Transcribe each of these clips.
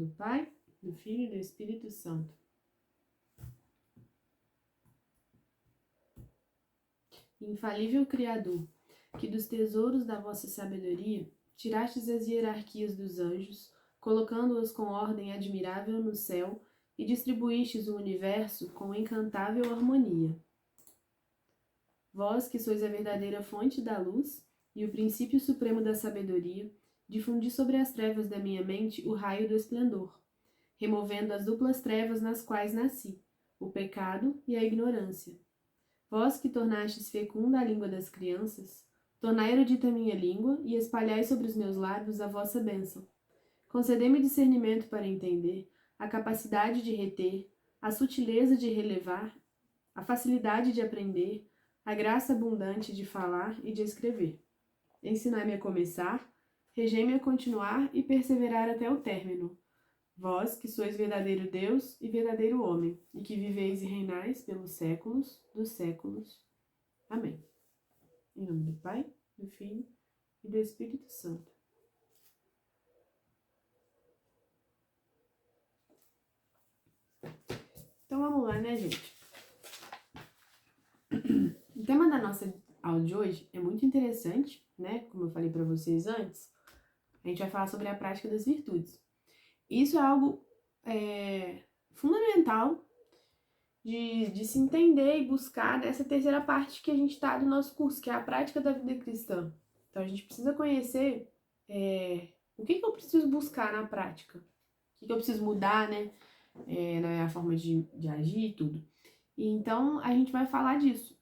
Pai, do Filho e do Espírito Santo. Infalível Criador, que dos tesouros da vossa sabedoria tirastes as hierarquias dos anjos, colocando-as com ordem admirável no céu, e distribuístes o universo com encantável harmonia. Vós, que sois a verdadeira fonte da luz e o princípio supremo da sabedoria, difundi sobre as trevas da minha mente o raio do esplendor, removendo as duplas trevas nas quais nasci, o pecado e a ignorância. Vós que tornastes fecunda a língua das crianças, tornai erudita a minha língua e espalhai sobre os meus lábios a vossa bênção. Concedei-me discernimento para entender, a capacidade de reter, a sutileza de relevar, a facilidade de aprender, a graça abundante de falar e de escrever. Ensinai-me a começar, regei-me a continuar e perseverar até o término. Vós, que sois verdadeiro Deus e verdadeiro homem, e que viveis e reinais pelos séculos dos séculos. Amém. Em nome do Pai, do Filho e do Espírito Santo. Então vamos lá, né, gente? O tema da nossa aula de hoje é muito interessante, né? Como eu falei para vocês antes, a gente vai falar sobre a prática das virtudes. Isso é algo fundamental de se entender e buscar nessa terceira parte que a gente está do nosso curso, que é a prática da vida cristã. Então a gente precisa conhecer o que eu preciso buscar na prática, o que eu preciso mudar, né? Na forma de agir e tudo. E então a gente vai falar disso.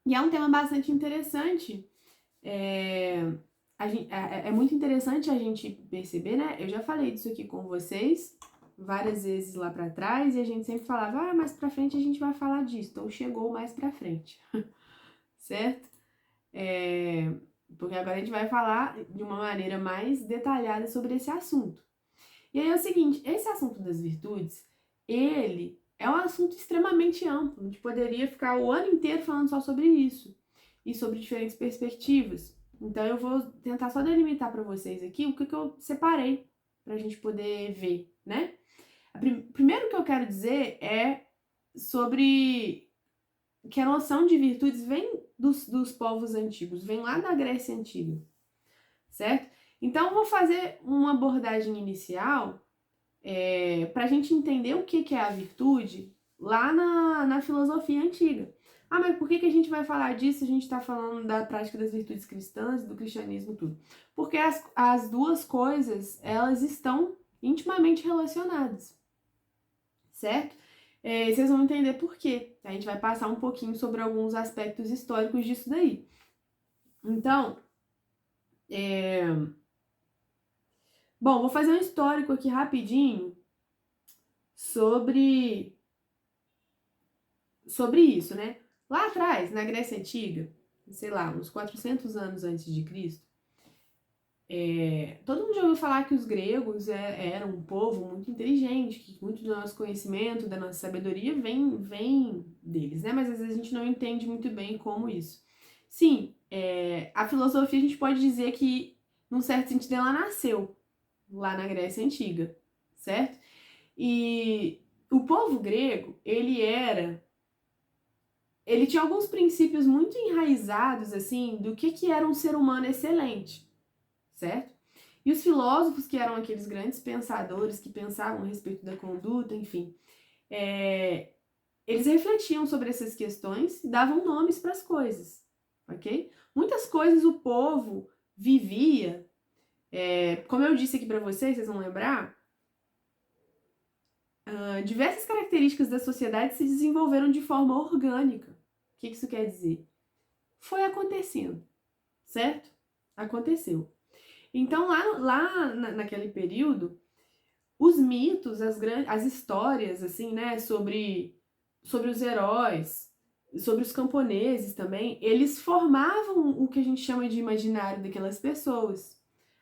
E é um tema bastante interessante. É muito interessante a gente perceber, né? Eu já falei disso aqui com vocês várias vezes lá pra trás e a gente sempre falava, mais pra frente a gente vai falar disso. Então chegou mais pra frente, certo? Porque agora a gente vai falar de uma maneira mais detalhada sobre esse assunto. E aí é o seguinte, esse assunto das virtudes, ele é um assunto extremamente amplo. A gente poderia ficar o ano inteiro falando só sobre isso e sobre diferentes perspectivas. Então eu vou tentar só delimitar para vocês aqui o que eu separei para a gente poder ver, né? Primeiro que eu quero dizer é sobre que a noção de virtudes vem dos povos antigos, vem lá da Grécia Antiga, certo? Então eu vou fazer uma abordagem inicial para a gente entender o que é a virtude lá na filosofia antiga. Mas por que a gente vai falar disso? A gente está falando da prática das virtudes cristãs, do cristianismo, tudo. Porque as duas coisas, elas estão intimamente relacionadas, certo? Vocês vão entender por quê. A gente vai passar um pouquinho sobre alguns aspectos históricos disso daí. Então, bom, vou fazer um histórico aqui rapidinho sobre isso, né? Lá atrás, na Grécia Antiga, sei lá, uns 400 anos antes de Cristo, todo mundo já ouviu falar que os gregos eram um povo muito inteligente, que muito do nosso conhecimento, da nossa sabedoria vem deles, né? Mas às vezes a gente não entende muito bem como isso. Sim, a filosofia a gente pode dizer que, num certo sentido, ela nasceu lá na Grécia Antiga, certo? E o povo grego, ele tinha alguns princípios muito enraizados, assim, do que era um ser humano excelente, certo? E os filósofos, que eram aqueles grandes pensadores que pensavam a respeito da conduta, enfim, eles refletiam sobre essas questões e davam nomes para as coisas, ok? Muitas coisas o povo vivia, como eu disse aqui para vocês vão lembrar, diversas características da sociedade se desenvolveram de forma orgânica. O que isso quer dizer? Foi acontecendo, certo? Aconteceu. Então, lá naquele período, os mitos, as histórias, assim, né, sobre os heróis, sobre os camponeses também, eles formavam o que a gente chama de imaginário daquelas pessoas,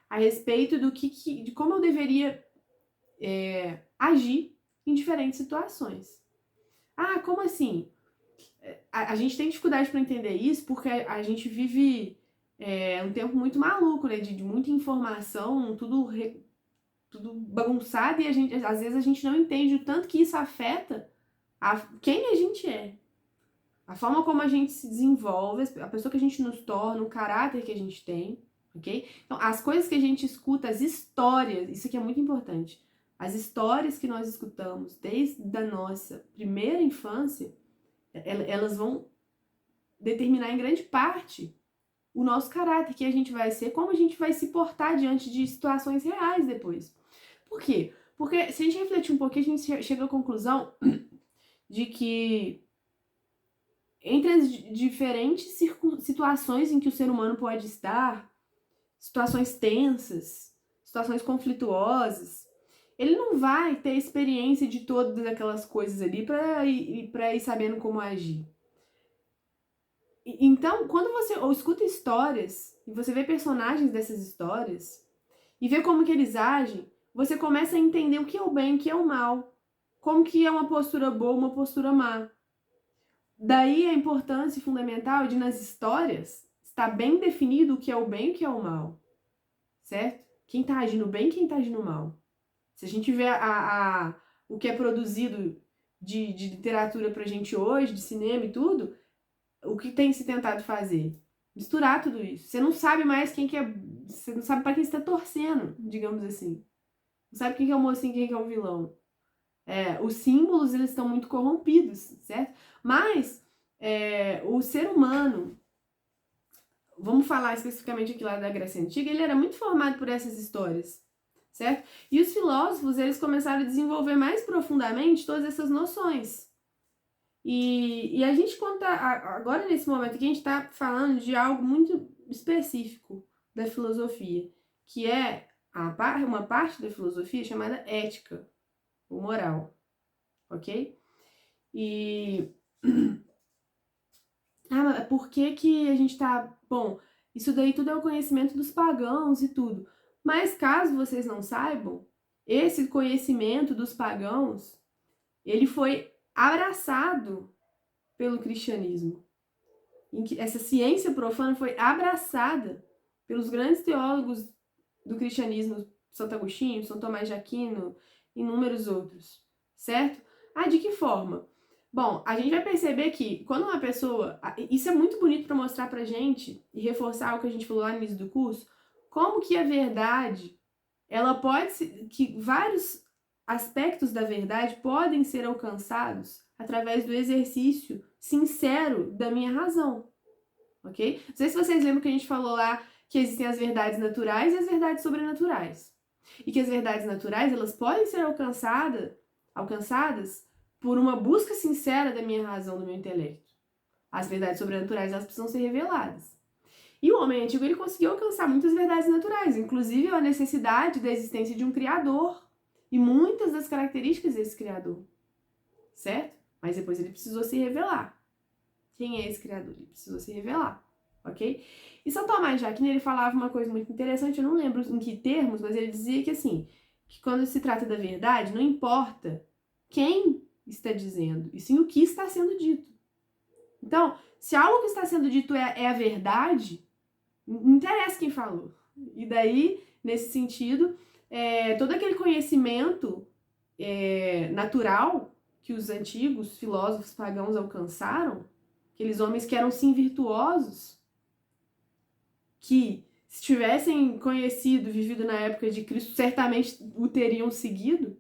a respeito de como eu deveria agir em diferentes situações. Como assim? A gente tem dificuldade para entender isso porque a gente vive um tempo muito maluco, né? De muita informação, tudo tudo bagunçado, e às vezes a gente não entende o tanto que isso afeta quem a gente é. A forma como a gente se desenvolve, a pessoa que a gente nos torna, o caráter que a gente tem, ok? Então, as coisas que a gente escuta, as histórias, isso aqui é muito importante. As histórias que nós escutamos desde a nossa primeira infância, elas vão determinar em grande parte o nosso caráter, que a gente vai ser, como a gente vai se portar diante de situações reais depois. Por quê? Porque se a gente refletir um pouquinho, a gente chega à conclusão de que entre as diferentes situações em que o ser humano pode estar, situações tensas, situações conflituosas, ele não vai ter experiência de todas aquelas coisas ali para ir sabendo como agir. Então, quando você escuta histórias e você vê personagens dessas histórias e vê como que eles agem, você começa a entender o que é o bem e o que é o mal, como que é uma postura boa, uma postura má. Daí a importância fundamental de, nas histórias, estar bem definido o que é o bem e o que é o mal, certo? Quem tá agindo bem e quem tá agindo mal. Se a gente vê o que é produzido de literatura pra gente hoje, de cinema e tudo, o que tem se tentado fazer? Misturar tudo isso. Você não sabe mais quem que é... Você não sabe pra quem você tá torcendo, digamos assim. Não sabe quem que é o mocinho e quem que é o vilão. Os símbolos, eles estão muito corrompidos, certo? Mas o ser humano, vamos falar especificamente aqui lá da Grécia Antiga, ele era muito formado por essas histórias, certo? E os filósofos, eles começaram a desenvolver mais profundamente todas essas noções. E a gente conta, agora nesse momento aqui, a gente está falando de algo muito específico da filosofia, que é uma parte da filosofia chamada ética, ou moral, ok? E... mas por que que a gente tá... Bom, isso daí tudo é o conhecimento dos pagãos e tudo. Mas caso vocês não saibam, esse conhecimento dos pagãos, ele foi abraçado pelo cristianismo. Essa ciência profana foi abraçada pelos grandes teólogos do cristianismo, Santo Agostinho, São Tomás de Aquino, e inúmeros outros, certo? De que forma? Bom, a gente vai perceber que quando uma pessoa... Isso é muito bonito para mostrar pra gente e reforçar o que a gente falou lá no início do curso, como que a verdade, ela pode ser... que vários aspectos da verdade podem ser alcançados através do exercício sincero da minha razão, ok? Não sei se vocês lembram que a gente falou lá que existem as verdades naturais e as verdades sobrenaturais. E que as verdades naturais, elas podem ser alcançadas por uma busca sincera da minha razão, do meu intelecto. As verdades sobrenaturais, elas precisam ser reveladas. E o homem antigo, ele conseguiu alcançar muitas verdades naturais, inclusive a necessidade da existência de um criador e muitas das características desse criador, certo? Mas depois ele precisou se revelar. Quem é esse criador? Ele precisou se revelar, ok? E São Tomás de Aquino, ele falava uma coisa muito interessante, eu não lembro em que termos, mas ele dizia que assim, que quando se trata da verdade, não importa quem está dizendo, e sim o que está sendo dito. Então, se algo que está sendo dito é a verdade, não interessa quem falou. E daí, nesse sentido, todo aquele conhecimento natural que os antigos filósofos pagãos alcançaram, aqueles homens que eram sim virtuosos, que se tivessem conhecido, vivido na época de Cristo, certamente o teriam seguido.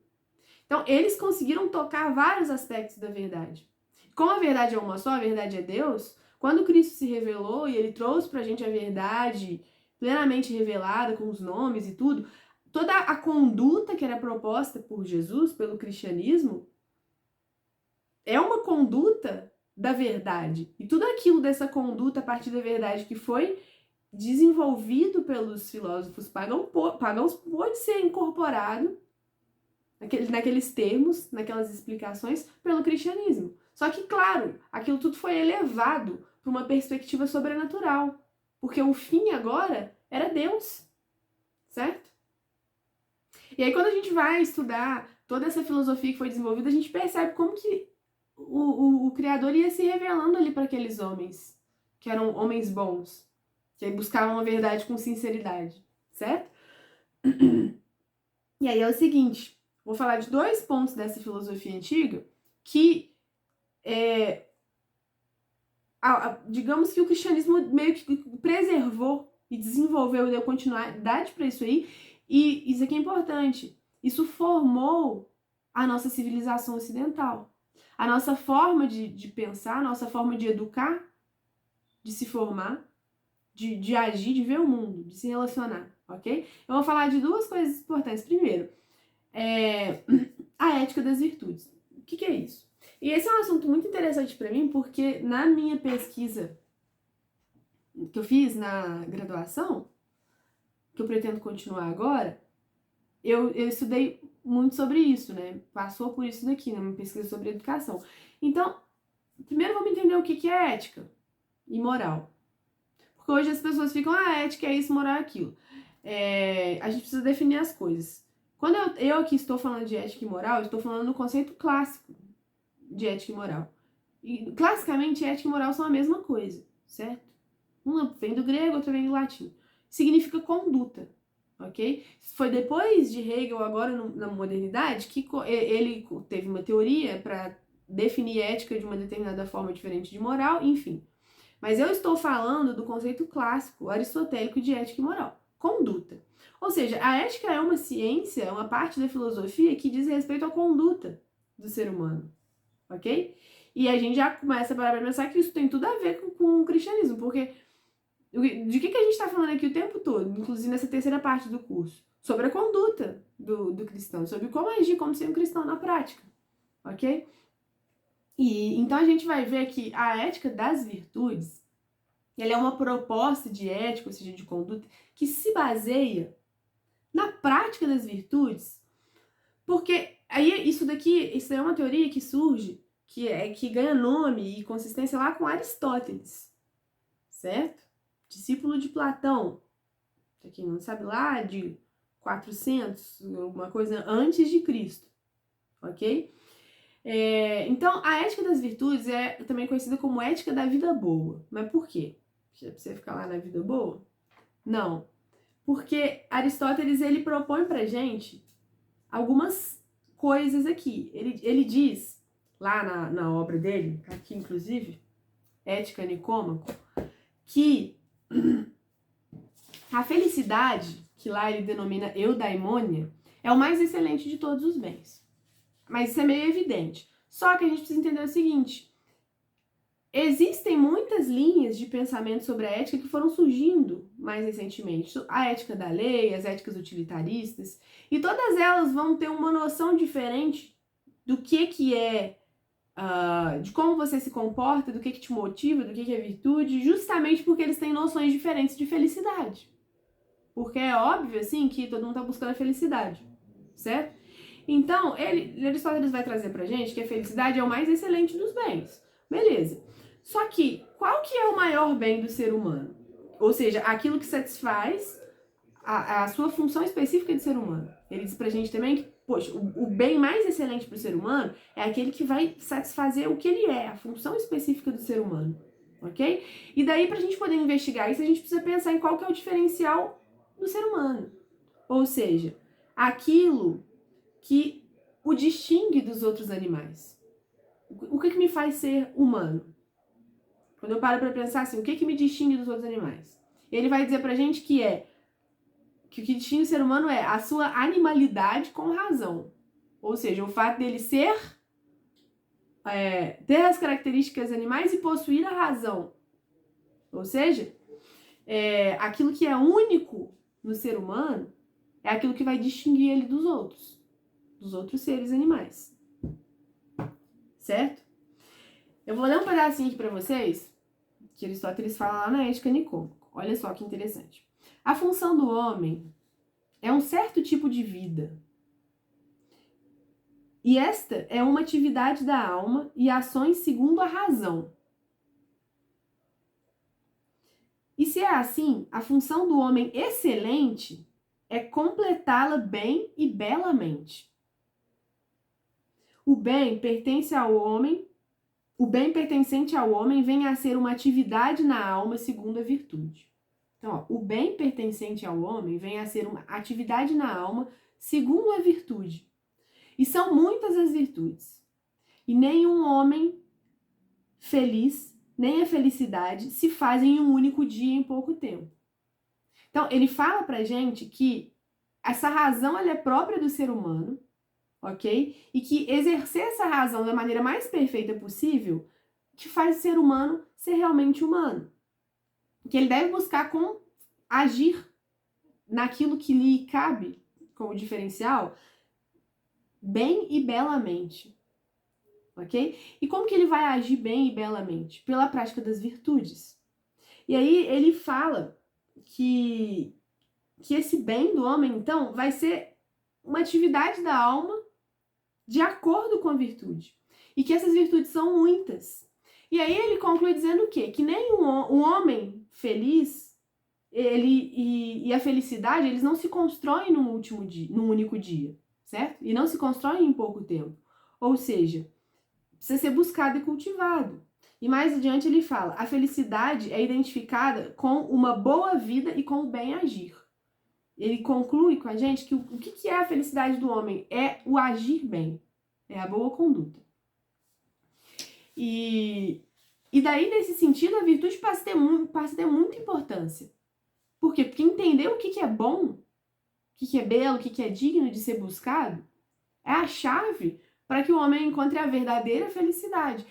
Então, eles conseguiram tocar vários aspectos da verdade. Como a verdade é uma só, a verdade é Deus, quando Cristo se revelou e ele trouxe pra gente a verdade plenamente revelada, com os nomes e tudo, toda a conduta que era proposta por Jesus, pelo cristianismo, é uma conduta da verdade. E tudo aquilo dessa conduta a partir da verdade que foi desenvolvido pelos filósofos pagãos pode ser incorporado naqueles termos, naquelas explicações, pelo cristianismo. Só que, claro, aquilo tudo foi elevado para uma perspectiva sobrenatural, porque o fim agora era Deus, certo? E aí, quando a gente vai estudar toda essa filosofia que foi desenvolvida, a gente percebe como que o Criador ia se revelando ali para aqueles homens, que eram homens bons, que buscavam a verdade com sinceridade, certo? E aí é o seguinte, vou falar de 2 pontos dessa filosofia antiga que, digamos que o cristianismo meio que preservou e desenvolveu e deu continuidade para isso aí. E isso aqui é importante. Isso formou a nossa civilização ocidental. A nossa forma de pensar, a nossa forma de educar, de se formar, de agir, de ver o mundo, de se relacionar, ok? Eu vou falar de 2 coisas importantes. Primeiro, a ética das virtudes. O que é isso? E esse é um assunto muito interessante para mim, porque na minha pesquisa que eu fiz na graduação, que eu pretendo continuar agora, eu estudei muito sobre isso, né? Passou por isso daqui, na minha pesquisa sobre educação. Então, primeiro vamos entender o que é ética e moral. Porque hoje as pessoas ficam, ética é isso, moral é aquilo. A gente precisa definir as coisas. Quando eu aqui estou falando de ética e moral, eu estou falando do conceito clássico de ética e moral. E, classicamente, ética e moral são a mesma coisa, certo? Uma vem do grego, outra vem do latim. Significa conduta, ok? Foi depois de Hegel, agora na modernidade, que ele teve uma teoria para definir ética de uma determinada forma diferente de moral, enfim. Mas eu estou falando do conceito clássico aristotélico de ética e moral. Conduta. Ou seja, a ética é uma ciência, é uma parte da filosofia que diz respeito à conduta do ser humano, ok? E a gente já começa a parar para pensar que isso tem tudo a ver com o cristianismo, porque de que a gente está falando aqui o tempo todo, inclusive nessa terceira parte do curso? Sobre a conduta do cristão, sobre como agir como ser um cristão na prática, ok? E então a gente vai ver que a ética das virtudes, ela é uma proposta de ética, ou seja, de conduta, que se baseia na prática das virtudes, porque aí isso é uma teoria que surge, que ganha nome e consistência lá com Aristóteles, certo? Discípulo de Platão, pra quem não sabe, lá de 400, alguma coisa antes de Cristo, ok? Então, a ética das virtudes é também conhecida como ética da vida boa. Mas por quê? Pra você ficar lá na vida boa? Não. Porque Aristóteles, ele propõe pra gente algumas coisas aqui. Ele diz, lá na obra dele, aqui inclusive, Ética Nicômaco, que a felicidade, que lá ele denomina eudaimonia, é o mais excelente de todos os bens. Mas isso é meio evidente. Só que a gente precisa entender o seguinte: existem muitas linhas de pensamento sobre a ética que foram surgindo mais recentemente. A ética da lei, as éticas utilitaristas, e todas elas vão ter uma noção diferente do que é, de como você se comporta, do que te motiva, do que é virtude, justamente porque eles têm noções diferentes de felicidade. Porque é óbvio, assim, que todo mundo tá buscando a felicidade, certo? Então, Aristóteles vai trazer pra gente que a felicidade é o mais excelente dos bens. Beleza. Só que, qual que é o maior bem do ser humano? Ou seja, aquilo que satisfaz a sua função específica de ser humano. Ele diz pra gente também que, poxa, o bem mais excelente pro ser humano é aquele que vai satisfazer o que ele é, a função específica do ser humano, ok? E daí, pra gente poder investigar isso, a gente precisa pensar em qual que é o diferencial do ser humano. Ou seja, aquilo que o distingue dos outros animais. O que me faz ser humano? Quando eu paro para pensar assim, o que me distingue dos outros animais? Ele vai dizer pra gente que o que distingue o ser humano é a sua animalidade com razão. Ou seja, o fato dele ter as características animais e possuir a razão. Ou seja, aquilo que é único no ser humano é aquilo que vai distinguir ele dos outros seres animais. Certo? Eu vou ler um pedacinho aqui para vocês, que Aristóteles fala lá na Ética Nicômaco. Olha só que interessante. A função do homem é um certo tipo de vida. E esta é uma atividade da alma e ações segundo a razão. E se é assim, a função do homem excelente é completá-la bem e belamente. O bem pertencente ao homem vem a ser uma atividade na alma segundo a virtude. Então, o bem pertencente ao homem vem a ser uma atividade na alma segundo a virtude. E são muitas as virtudes. E nenhum homem feliz, nem a felicidade, se fazem em um único dia, em pouco tempo. Então, ele fala pra gente que essa razão ela é própria do ser humano, ok? E que exercer essa razão da maneira mais perfeita possível que faz o ser humano ser realmente humano. Que ele deve buscar agir naquilo que lhe cabe como diferencial, bem e belamente. Ok? E como que ele vai agir bem e belamente? Pela prática das virtudes. E aí ele fala que esse bem do homem, então, vai ser uma atividade da alma de acordo com a virtude. E que essas virtudes são muitas. E aí ele conclui dizendo o quê? Que nem um homem feliz, e a felicidade, eles não se constroem num único dia, certo? E não se constroem em pouco tempo. Ou seja, precisa ser buscado e cultivado. E mais adiante ele fala, a felicidade é identificada com uma boa vida e com o bem agir. Ele conclui com a gente que o que é a felicidade do homem? É o agir bem, é a boa conduta. E daí, nesse sentido, a virtude passa a ter muita importância. Por quê? Porque entender o que é bom, o que é belo, o que é digno de ser buscado, é a chave para que o homem encontre a verdadeira felicidade.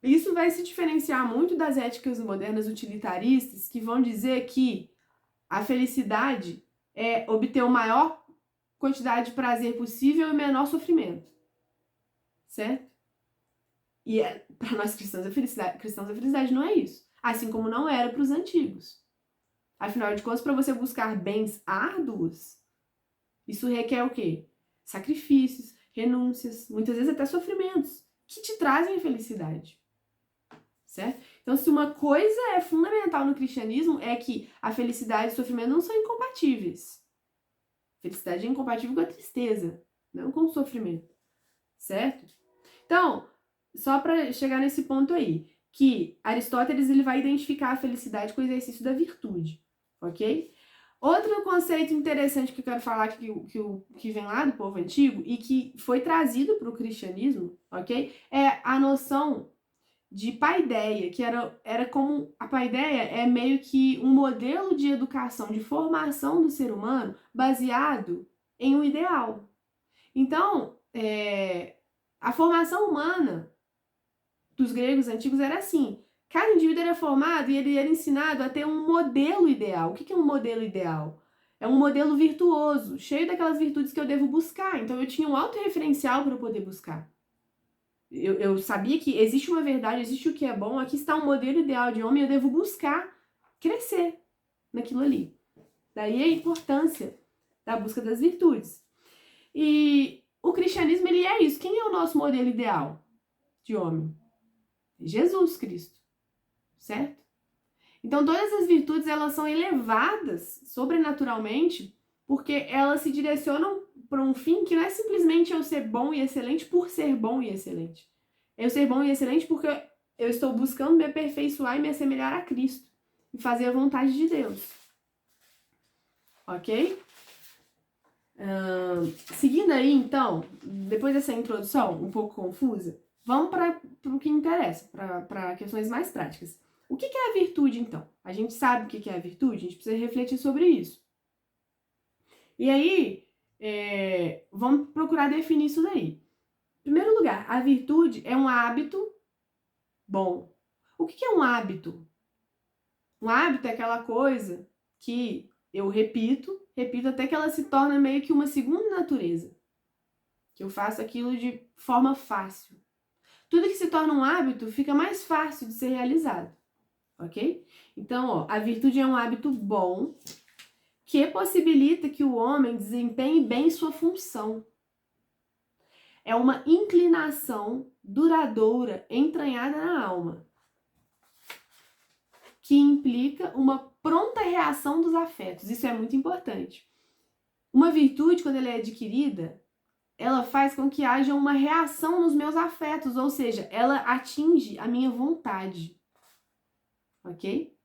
Isso vai se diferenciar muito das éticas modernas utilitaristas, que vão dizer que a felicidade é obter a maior quantidade de prazer possível e o menor sofrimento. Certo? E para nós cristãos, a felicidade não é isso. Assim como não era para os antigos. Afinal de contas, para você buscar bens árduos, isso requer o quê? Sacrifícios, renúncias, muitas vezes até sofrimentos, que te trazem a felicidade. Certo? Então, se uma coisa é fundamental no cristianismo, é que a felicidade e o sofrimento não são incompatíveis. Felicidade é incompatível com a tristeza, não com o sofrimento. Certo? Então, só para chegar nesse ponto aí, que Aristóteles ele vai identificar a felicidade com o exercício da virtude, ok? Outro conceito interessante que eu quero falar que vem lá do povo antigo e que foi trazido para o cristianismo, ok? É a noção de paideia, que era como... A paideia é meio que um modelo de educação, de formação do ser humano baseado em um ideal. Então, a formação humana dos gregos antigos era assim. Cada indivíduo era formado e ele era ensinado a ter um modelo ideal. O que é um modelo ideal? É um modelo virtuoso, cheio daquelas virtudes que eu devo buscar. Então, eu tinha um autorreferencial para eu poder buscar. Eu sabia que existe uma verdade, existe o que é bom, aqui está um modelo ideal de homem, eu devo buscar crescer naquilo ali. Daí a importância da busca das virtudes. E o cristianismo, ele é isso. Quem é o nosso modelo ideal de homem? Jesus Cristo, certo? Então, todas as virtudes, elas são elevadas sobrenaturalmente porque elas se direcionam para um fim que não é simplesmente eu ser bom e excelente por ser bom e excelente. Eu ser bom e excelente porque eu estou buscando me aperfeiçoar e me assemelhar a Cristo e fazer a vontade de Deus. Ok? Seguindo aí, então, depois dessa introdução um pouco confusa, vamos para o que interessa, para questões mais práticas. O que é a virtude, então? A gente sabe o que é a virtude? A gente precisa refletir sobre isso. E aí, vamos procurar definir isso daí. Em primeiro lugar, a virtude é um hábito bom. O que é um hábito? Um hábito é aquela coisa que eu repito até que ela se torna meio que uma segunda natureza. Que eu faço aquilo de forma fácil. Tudo que se torna um hábito fica mais fácil de ser realizado. Ok? Então, a virtude é um hábito bom que possibilita que o homem desempenhe bem sua função. É uma inclinação duradoura, entranhada na alma, que implica uma pronta reação dos afetos. Isso é muito importante. Uma virtude, quando ela é adquirida, ela faz com que haja uma reação nos meus afetos, ou seja, ela atinge a minha vontade. Ok?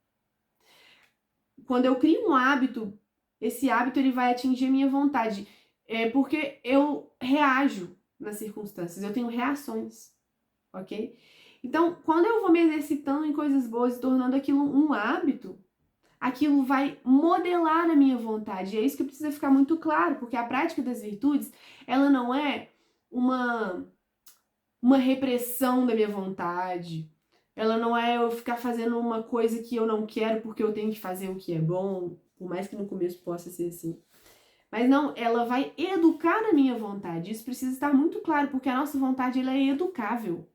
Quando eu crio um hábito, esse hábito ele vai atingir a minha vontade. é porque eu reajo nas circunstâncias, eu tenho reações, ok? Então, quando eu vou me exercitando em coisas boas e tornando aquilo um hábito, aquilo vai modelar a minha vontade. E é isso que precisa ficar muito claro, porque a prática das virtudes, ela não é uma repressão da minha vontade. Ela não é eu ficar fazendo uma coisa que eu não quero porque eu tenho que fazer o que é bom, por mais que no começo possa ser assim. Mas não, ela vai educar a minha vontade. Isso precisa estar muito claro, porque a nossa vontade ela é educável.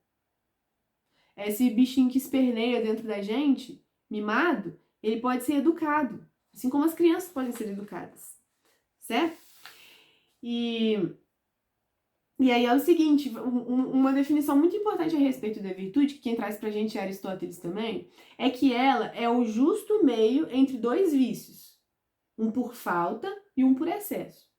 Esse bichinho que esperneia dentro da gente, mimado, ele pode ser educado. Assim como as crianças podem ser educadas. Certo? E aí é o seguinte, uma definição muito importante a respeito da virtude, que quem traz pra gente é Aristóteles também, é que ela é o justo meio entre dois vícios. Um por falta e um por excesso.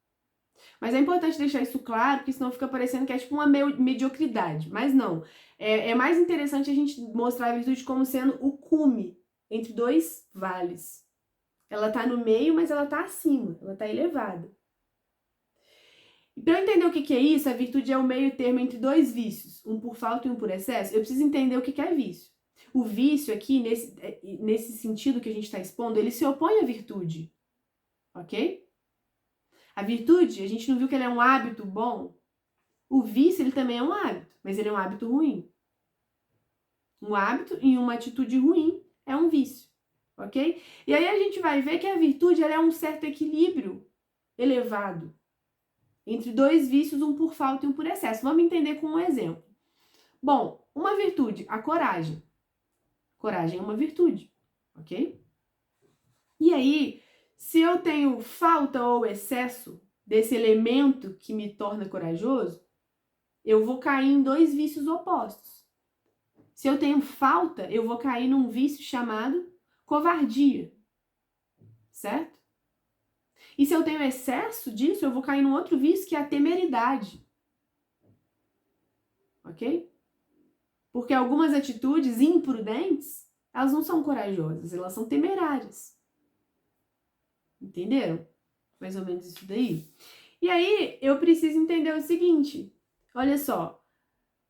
Mas é importante deixar isso claro, porque senão fica parecendo que é tipo uma mediocridade. Mas não. É mais interessante a gente mostrar a virtude como sendo o cume entre dois vales. Ela tá no meio, mas ela tá acima, ela tá elevada. E para eu entender o que é isso, a virtude é o meio termo entre dois vícios, um por falta e um por excesso, eu preciso entender o que é vício. O vício aqui, nesse sentido que a gente está expondo, ele se opõe à virtude, ok? A virtude, a gente não viu que ele é um hábito bom? O vício, ele também é um hábito, mas ele é um hábito ruim. Um hábito e uma atitude ruim é um vício, ok? E aí a gente vai ver que a virtude ela é um certo equilíbrio elevado entre dois vícios, um por falta e um por excesso. Vamos entender com um exemplo. Bom, uma virtude, a coragem. Coragem é uma virtude, ok? E aí, se eu tenho falta ou excesso desse elemento que me torna corajoso, eu vou cair em dois vícios opostos. Se eu tenho falta, eu vou cair num vício chamado covardia, certo? E se eu tenho excesso disso, eu vou cair num outro vício que é a temeridade, ok? Porque algumas atitudes imprudentes, elas não são corajosas, elas são temerárias. Entenderam? Mais ou menos isso daí. E aí, eu preciso entender o seguinte. Olha só.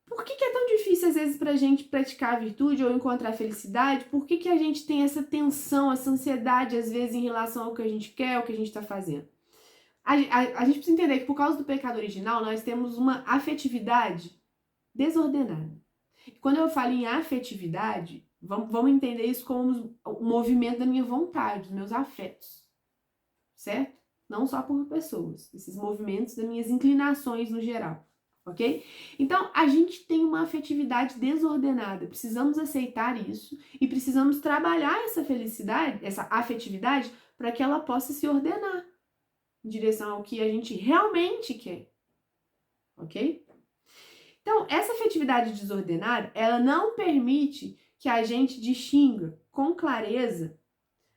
Por que é tão difícil, às vezes, pra gente praticar a virtude ou encontrar a felicidade? Por que a gente tem essa tensão, essa ansiedade, às vezes, em relação ao que a gente quer, ao que a gente tá fazendo? A gente precisa entender que, por causa do pecado original, nós temos uma afetividade desordenada. E quando eu falo em afetividade, vamos entender isso como o movimento da minha vontade, dos meus afetos, certo? Não só por pessoas, esses movimentos das minhas inclinações no geral, ok? Então, a gente tem uma afetividade desordenada, precisamos aceitar isso e precisamos trabalhar essa felicidade, essa afetividade, para que ela possa se ordenar em direção ao que a gente realmente quer, ok? Então, essa afetividade desordenada, ela não permite que a gente distinga com clareza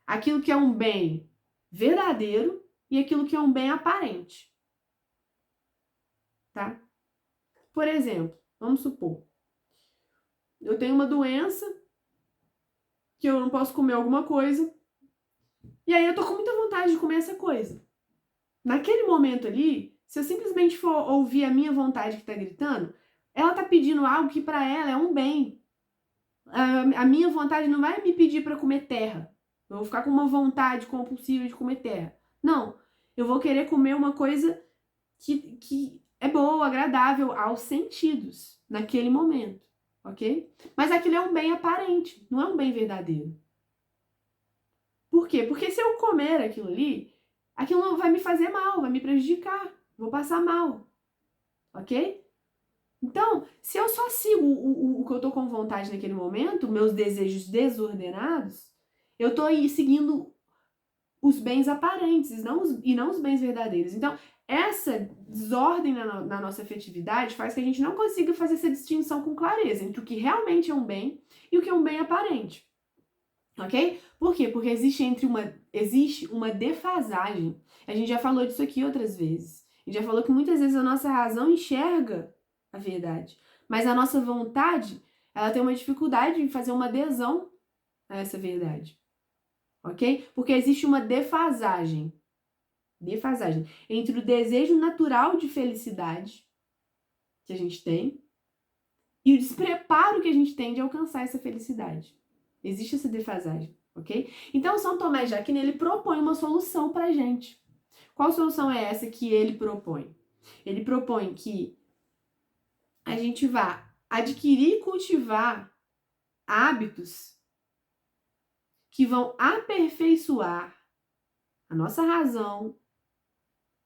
aquilo que é um bem verdadeiro e aquilo que é um bem aparente. Tá? Por exemplo, vamos supor, eu tenho uma doença que eu não posso comer alguma coisa e aí eu tô com muita vontade de comer essa coisa. Naquele momento ali, se eu simplesmente for ouvir a minha vontade que tá gritando, ela tá pedindo algo que para ela é um bem. A minha vontade não vai me pedir para comer terra. Eu vou ficar com uma vontade compulsiva de comer terra. Não. Eu vou querer comer uma coisa que é boa, agradável aos sentidos, naquele momento, ok? Mas aquilo é um bem aparente, não é um bem verdadeiro. Por quê? Porque se eu comer aquilo ali, aquilo não vai me fazer mal, vai me prejudicar, vou passar mal, ok? Então, se eu só sigo o que eu tô com vontade naquele momento, meus desejos desordenados, eu tô aí seguindo os bens aparentes e não os bens verdadeiros. Então, essa desordem na nossa afetividade faz que a gente não consiga fazer essa distinção com clareza entre o que realmente é um bem e o que é um bem aparente. Ok? Por quê? Porque existe uma defasagem. A gente já falou disso aqui outras vezes. A gente já falou que muitas vezes a nossa razão enxerga a verdade, mas a nossa vontade, ela tem uma dificuldade em fazer uma adesão a essa verdade. Ok? Porque existe uma defasagem. defasagem entre o desejo natural de felicidade que a gente tem e o despreparo que a gente tem de alcançar essa felicidade. Existe essa defasagem, ok? Então, São Tomás de Aquino, ele propõe uma solução pra gente. Qual solução é essa que ele propõe? Ele propõe que a gente vá adquirir e cultivar hábitos que vão aperfeiçoar a nossa razão,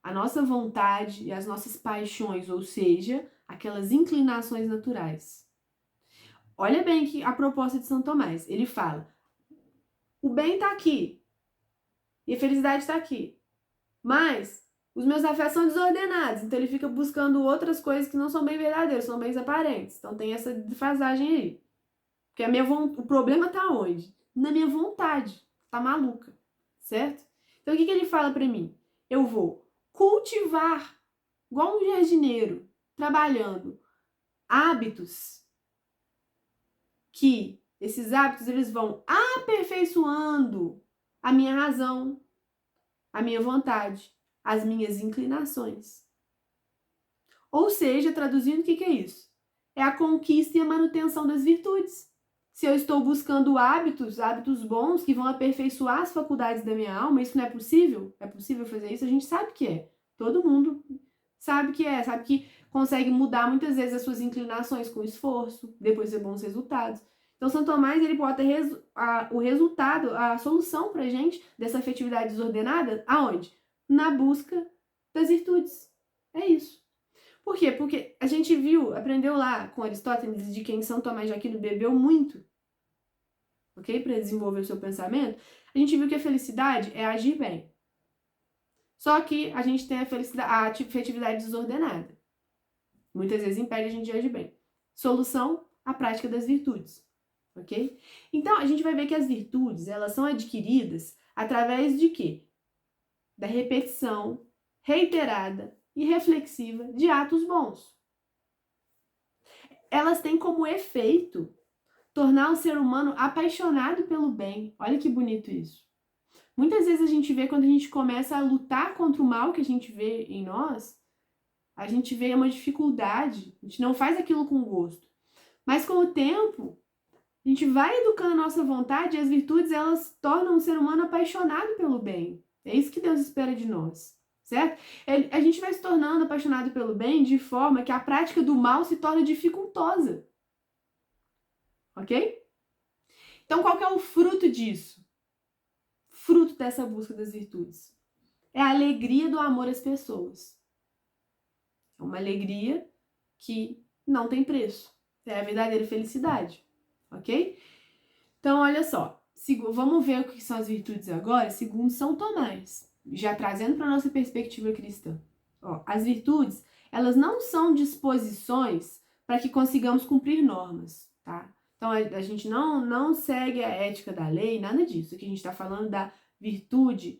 a nossa vontade e as nossas paixões, ou seja, aquelas inclinações naturais. Olha bem que a proposta de São Tomás, ele fala, o bem está aqui e a felicidade está aqui, mas os meus afetos são desordenados, então ele fica buscando outras coisas que não são bem verdadeiras, são bens aparentes. Então tem essa defasagem aí. Porque o problema está onde? Na minha vontade. Tá maluca, certo? Então o que ele fala para mim? Eu vou cultivar, igual um jardineiro, trabalhando, hábitos que esses hábitos eles vão aperfeiçoando a minha razão, a minha vontade, as minhas inclinações. Ou seja, traduzindo, o que é isso? É a conquista e a manutenção das virtudes. Se eu estou buscando hábitos bons que vão aperfeiçoar as faculdades da minha alma, isso não é possível? É possível fazer isso? A gente sabe que é. Todo mundo sabe que é, sabe que consegue mudar muitas vezes as suas inclinações com esforço, depois ter bons resultados. Então, São Tomás, ele bota o resultado, a solução pra gente dessa afetividade desordenada, aonde? Na busca das virtudes. É isso. Por quê? Porque a gente aprendeu lá com Aristóteles, de quem São Tomás de Aquino bebeu muito, ok? Para desenvolver o seu pensamento, a gente viu que a felicidade é agir bem. Só que a gente tem a afetividade desordenada. Muitas vezes impede a gente de agir bem. Solução, a prática das virtudes, ok? Então, a gente vai ver que as virtudes, elas são adquiridas através de quê? Da repetição reiterada e reflexiva de atos bons. Elas têm como efeito tornar o ser humano apaixonado pelo bem. Olha que bonito isso. Muitas vezes a gente vê quando a gente começa a lutar contra o mal que a gente vê em nós, a gente vê uma dificuldade, a gente não faz aquilo com gosto. Mas com o tempo, a gente vai educando a nossa vontade e as virtudes, elas tornam o ser humano apaixonado pelo bem. É isso que Deus espera de nós, certo? A gente vai se tornando apaixonado pelo bem de forma que a prática do mal se torna dificultosa. Ok? Então, qual que é o fruto disso? Fruto dessa busca das virtudes. É a alegria do amor às pessoas. É uma alegria que não tem preço. É a verdadeira felicidade. Ok? Então, olha só. Vamos ver o que são as virtudes agora, segundo São Tomás. Já trazendo para a nossa perspectiva cristã. Ó, as virtudes, elas não são disposições para que consigamos cumprir normas, tá? Então, a gente não segue a ética da lei, nada disso. Aqui a gente está falando da virtude,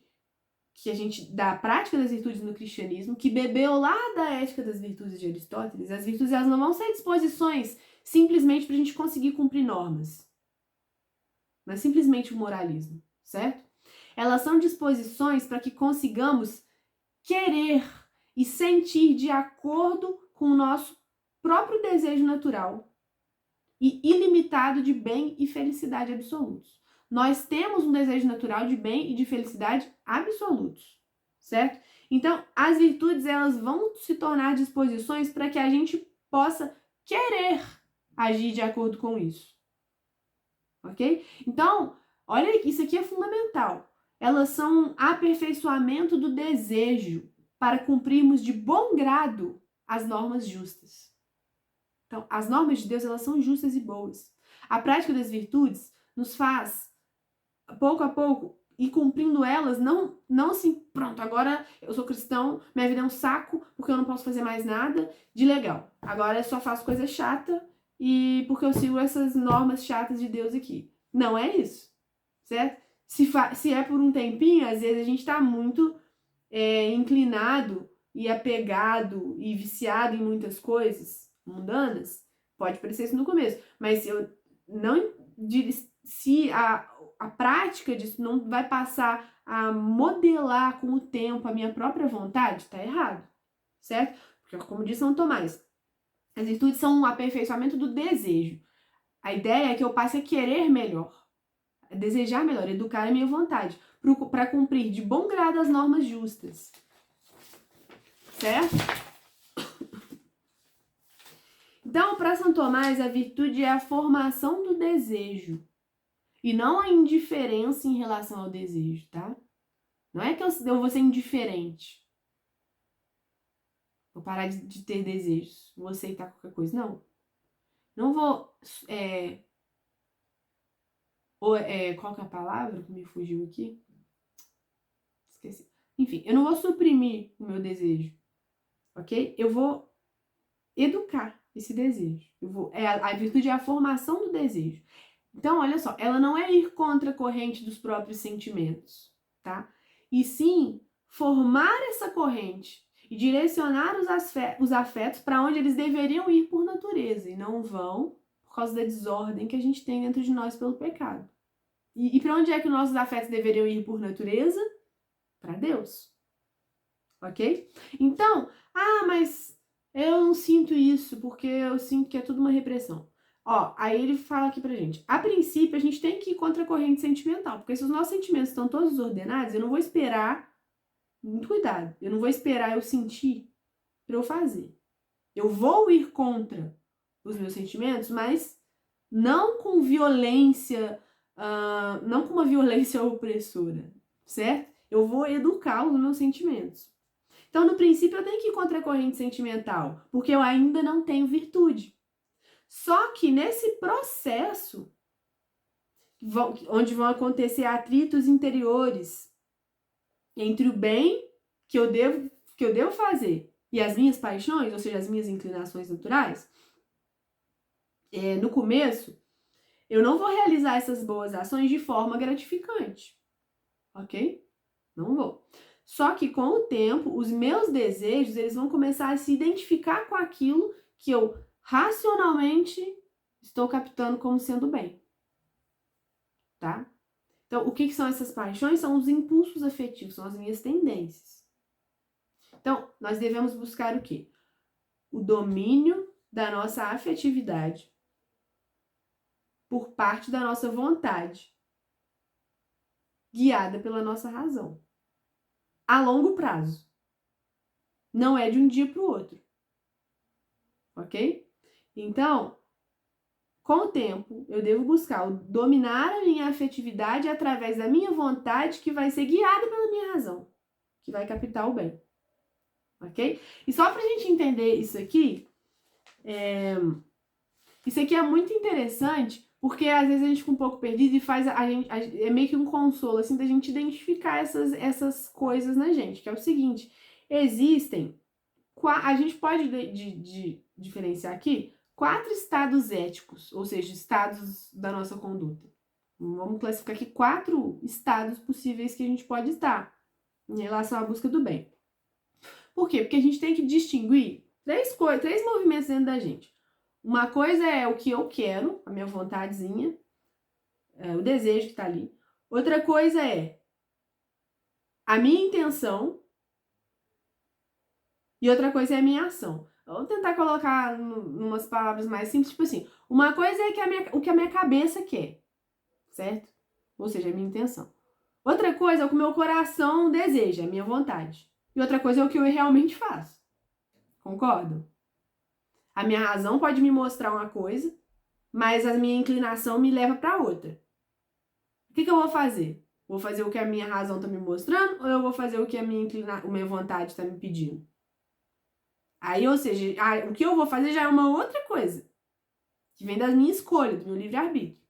da prática das virtudes no cristianismo, que bebeu lá da ética das virtudes de Aristóteles. As virtudes, elas não vão ser disposições simplesmente para a gente conseguir cumprir normas. Não é simplesmente o moralismo, certo? Elas são disposições para que consigamos querer e sentir de acordo com o nosso próprio desejo natural e ilimitado de bem e felicidade absolutos. Nós temos um desejo natural de bem e de felicidade absolutos, certo? Então, as virtudes, elas vão se tornar disposições para que a gente possa querer agir de acordo com isso, ok? Então, olha, isso aqui é fundamental. Elas são um aperfeiçoamento do desejo para cumprirmos de bom grado as normas justas. Então, as normas de Deus, elas são justas e boas. A prática das virtudes nos faz, pouco a pouco, ir cumprindo elas, não assim, pronto, agora eu sou cristão, minha vida é um saco, porque eu não posso fazer mais nada de legal. Agora eu só faço coisa chata e porque eu sigo essas normas chatas de Deus aqui. Não é isso, certo? Se é por um tempinho, às vezes a gente tá muito inclinado e apegado e viciado em muitas coisas mundanas, pode parecer isso no começo, mas se a prática disso não vai passar a modelar com o tempo a minha própria vontade, tá errado, certo? Porque, como diz São Tomás, as virtudes são um aperfeiçoamento do desejo. A ideia é que eu passe a querer melhor, a desejar melhor, educar a minha vontade, para cumprir de bom grado as normas justas, certo? Então, para São Tomás, a virtude é a formação do desejo e não a indiferença em relação ao desejo, tá? Não é que eu vou ser indiferente, vou parar de ter desejos, vou aceitar qualquer coisa, não. Não vou, qual que é a palavra que me fugiu aqui? Esqueci. Enfim, eu não vou suprimir o meu desejo, ok? Eu vou educar esse desejo. A virtude é a formação do desejo. Então, olha só, ela não é ir contra a corrente dos próprios sentimentos, tá? E sim formar essa corrente e direcionar os afetos para onde eles deveriam ir por natureza e não vão por causa da desordem que a gente tem dentro de nós pelo pecado. E para onde é que nossos afetos deveriam ir por natureza? Para Deus. Ok? Então, mas eu não sinto isso porque eu sinto que é tudo uma repressão. Ó, aí ele fala aqui pra gente. A princípio, a gente tem que ir contra a corrente sentimental, porque se os nossos sentimentos estão todos ordenados, eu não vou esperar, muito cuidado, eu não vou esperar eu sentir pra eu fazer. Eu vou ir contra os meus sentimentos, mas não com violência, não com uma violência opressora, certo? Eu vou educar os meus sentimentos. Então, no princípio, eu tenho que ir contra a corrente sentimental, porque eu ainda não tenho virtude. Só que nesse processo, onde vão acontecer atritos interiores entre o bem que eu devo fazer e as minhas paixões, ou seja, as minhas inclinações naturais, no começo, eu não vou realizar essas boas ações de forma gratificante, ok? Não vou. Só que com o tempo, os meus desejos, eles vão começar a se identificar com aquilo que eu racionalmente estou captando como sendo bem, tá? Então, o que são essas paixões? São os impulsos afetivos, são as minhas tendências. Então, nós devemos buscar o quê? O domínio da nossa afetividade por parte da nossa vontade, guiada pela nossa razão. A longo prazo. Não é de um dia para o outro. Ok? Então, com o tempo, eu devo buscar dominar a minha afetividade através da minha vontade, que vai ser guiada pela minha razão, que vai captar o bem. Ok? E só pra gente entender isso aqui é muito interessante, porque às vezes a gente fica um pouco perdido e é meio que um consolo, assim, da gente identificar essas coisas na gente, que é o seguinte, a gente pode diferenciar aqui 4 estados éticos, ou seja, estados da nossa conduta. Vamos classificar aqui 4 estados possíveis que a gente pode estar em relação à busca do bem. Por quê? Porque a gente tem que distinguir 3 movimentos dentro da gente. Uma coisa é o que eu quero, a minha vontadezinha, o desejo que tá ali. Outra coisa é a minha intenção. E outra coisa é a minha ação. Vou tentar colocar umas palavras mais simples, tipo assim, uma coisa é o que a minha cabeça quer, certo? Ou seja, a minha intenção. Outra coisa é o que o meu coração deseja, a minha vontade. E outra coisa é o que eu realmente faço. Concordam? A minha razão pode me mostrar uma coisa, mas a minha inclinação me leva para outra. O que eu vou fazer? Vou fazer o que a minha razão está me mostrando ou eu vou fazer o que a minha vontade está me pedindo? Aí, ou seja, o que eu vou fazer já é uma outra coisa, que vem da minha escolha, do meu livre-arbítrio.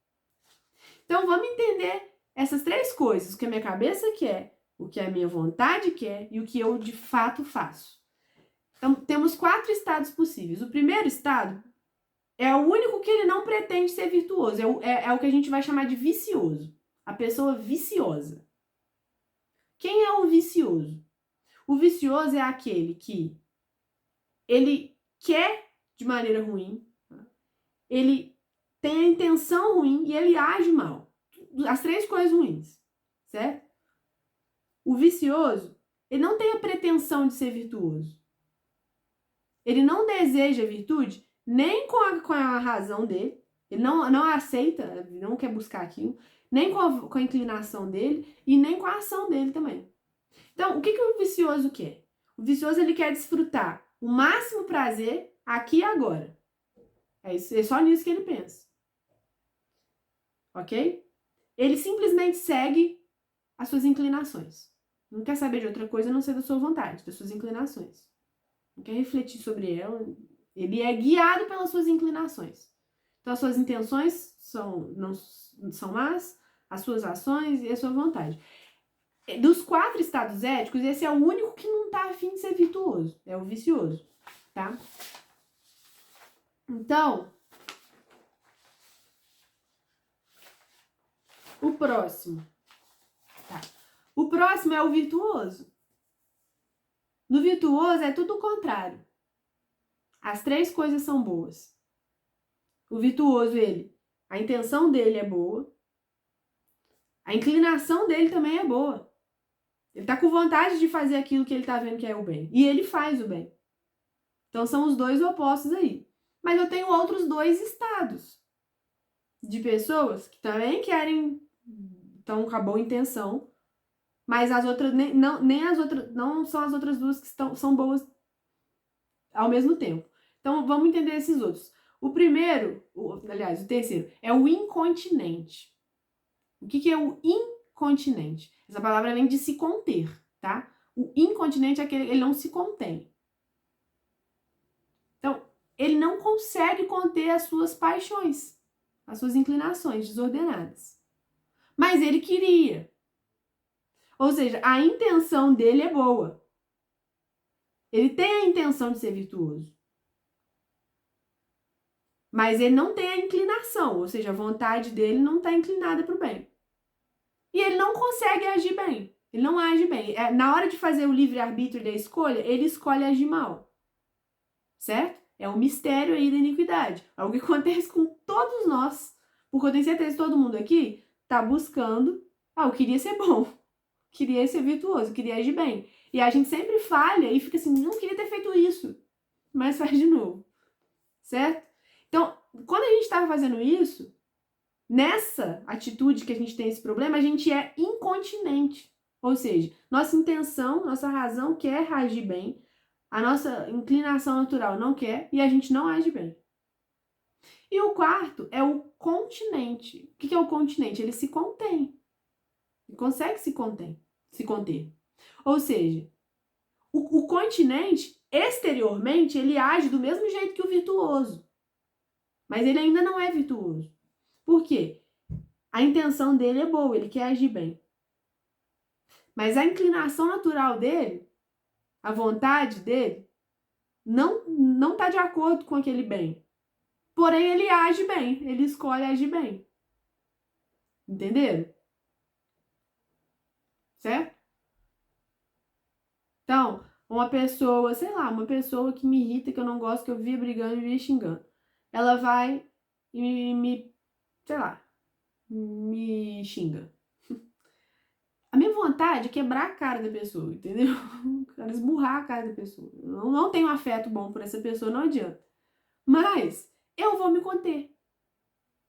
Então, vamos entender essas 3 coisas, o que a minha cabeça quer, o que a minha vontade quer e o que eu de fato faço. Então, temos 4 estados possíveis. O primeiro estado é o único que ele não pretende ser virtuoso, é o que a gente vai chamar de vicioso, a pessoa viciosa. Quem é o vicioso? O vicioso é aquele que ele quer de maneira ruim, ele tem a intenção ruim e ele age mal. As 3 coisas ruins, certo? O vicioso, ele não tem a pretensão de ser virtuoso. Ele não deseja virtude nem com a razão dele. Ele não aceita, não quer buscar aquilo, nem com a inclinação dele e nem com a ação dele também. Então, o que o vicioso quer? O vicioso, ele quer desfrutar o máximo prazer aqui e agora. É só nisso que ele pensa. Ok? Ele simplesmente segue as suas inclinações. Não quer saber de outra coisa a não ser da sua vontade, das suas inclinações. Não quer refletir sobre ela. Ele é guiado pelas suas inclinações. Então, as suas intenções não são más, as suas ações e a sua vontade. Dos 4 estados éticos, esse é o único que não está afim de ser virtuoso. É o vicioso, tá? Então, o próximo. Tá? O próximo é o virtuoso. No virtuoso é tudo o contrário. As 3 coisas são boas. O virtuoso, a intenção dele é boa. A inclinação dele também é boa. Ele tá com vontade de fazer aquilo que ele tá vendo que é o bem. E ele faz o bem. Então são os 2 opostos aí. Mas eu tenho outros 2 estados de pessoas que também estão com a boa intenção, mas as outras não são as outras 2 que são boas ao mesmo tempo. Então vamos entender esses outros. O primeiro, aliás, o terceiro, é o incontinente. O que é o incontinente? Essa palavra vem de se conter, tá? O incontinente é aquele, ele não se contém. Então, ele não consegue conter as suas paixões, as suas inclinações desordenadas. Mas ele queria. Ou seja, a intenção dele é boa. Ele tem a intenção de ser virtuoso. Mas ele não tem a inclinação, ou seja, a vontade dele não está inclinada para o bem. E ele não consegue agir bem. Ele não age bem. Na hora de fazer o livre-arbítrio da escolha, ele escolhe agir mal. Certo? É um mistério aí da iniquidade. É o que acontece com todos nós. Porque eu tenho certeza que todo mundo aqui está buscando. Eu queria ser bom. Queria ser virtuoso. Queria agir bem. E a gente sempre falha e fica assim, não queria ter feito isso. Mas faz de novo. Certo? Então, quando a gente estava fazendo isso, nessa atitude que a gente tem esse problema, a gente é incontinente. Ou seja, nossa intenção, nossa razão quer agir bem, a nossa inclinação natural não quer e a gente não age bem. E o quarto é o continente. O que é o continente? Ele se contém. Ele consegue se conter. Ou seja, o continente, exteriormente, ele age do mesmo jeito que o virtuoso. Mas ele ainda não é virtuoso. Por quê? A intenção dele é boa, ele quer agir bem. Mas a inclinação natural dele, a vontade dele, não está de acordo com aquele bem. Porém, ele age bem, ele escolhe agir bem. Entenderam? Certo? Então, uma pessoa, sei lá, uma pessoa que me irrita, que eu não gosto, que eu via brigando e via xingando. Ela vai e sei lá, me xinga. A minha vontade é quebrar a cara da pessoa, entendeu? Esmurrar a cara da pessoa. Eu não tenho afeto bom por essa pessoa, não adianta. Mas eu vou me conter.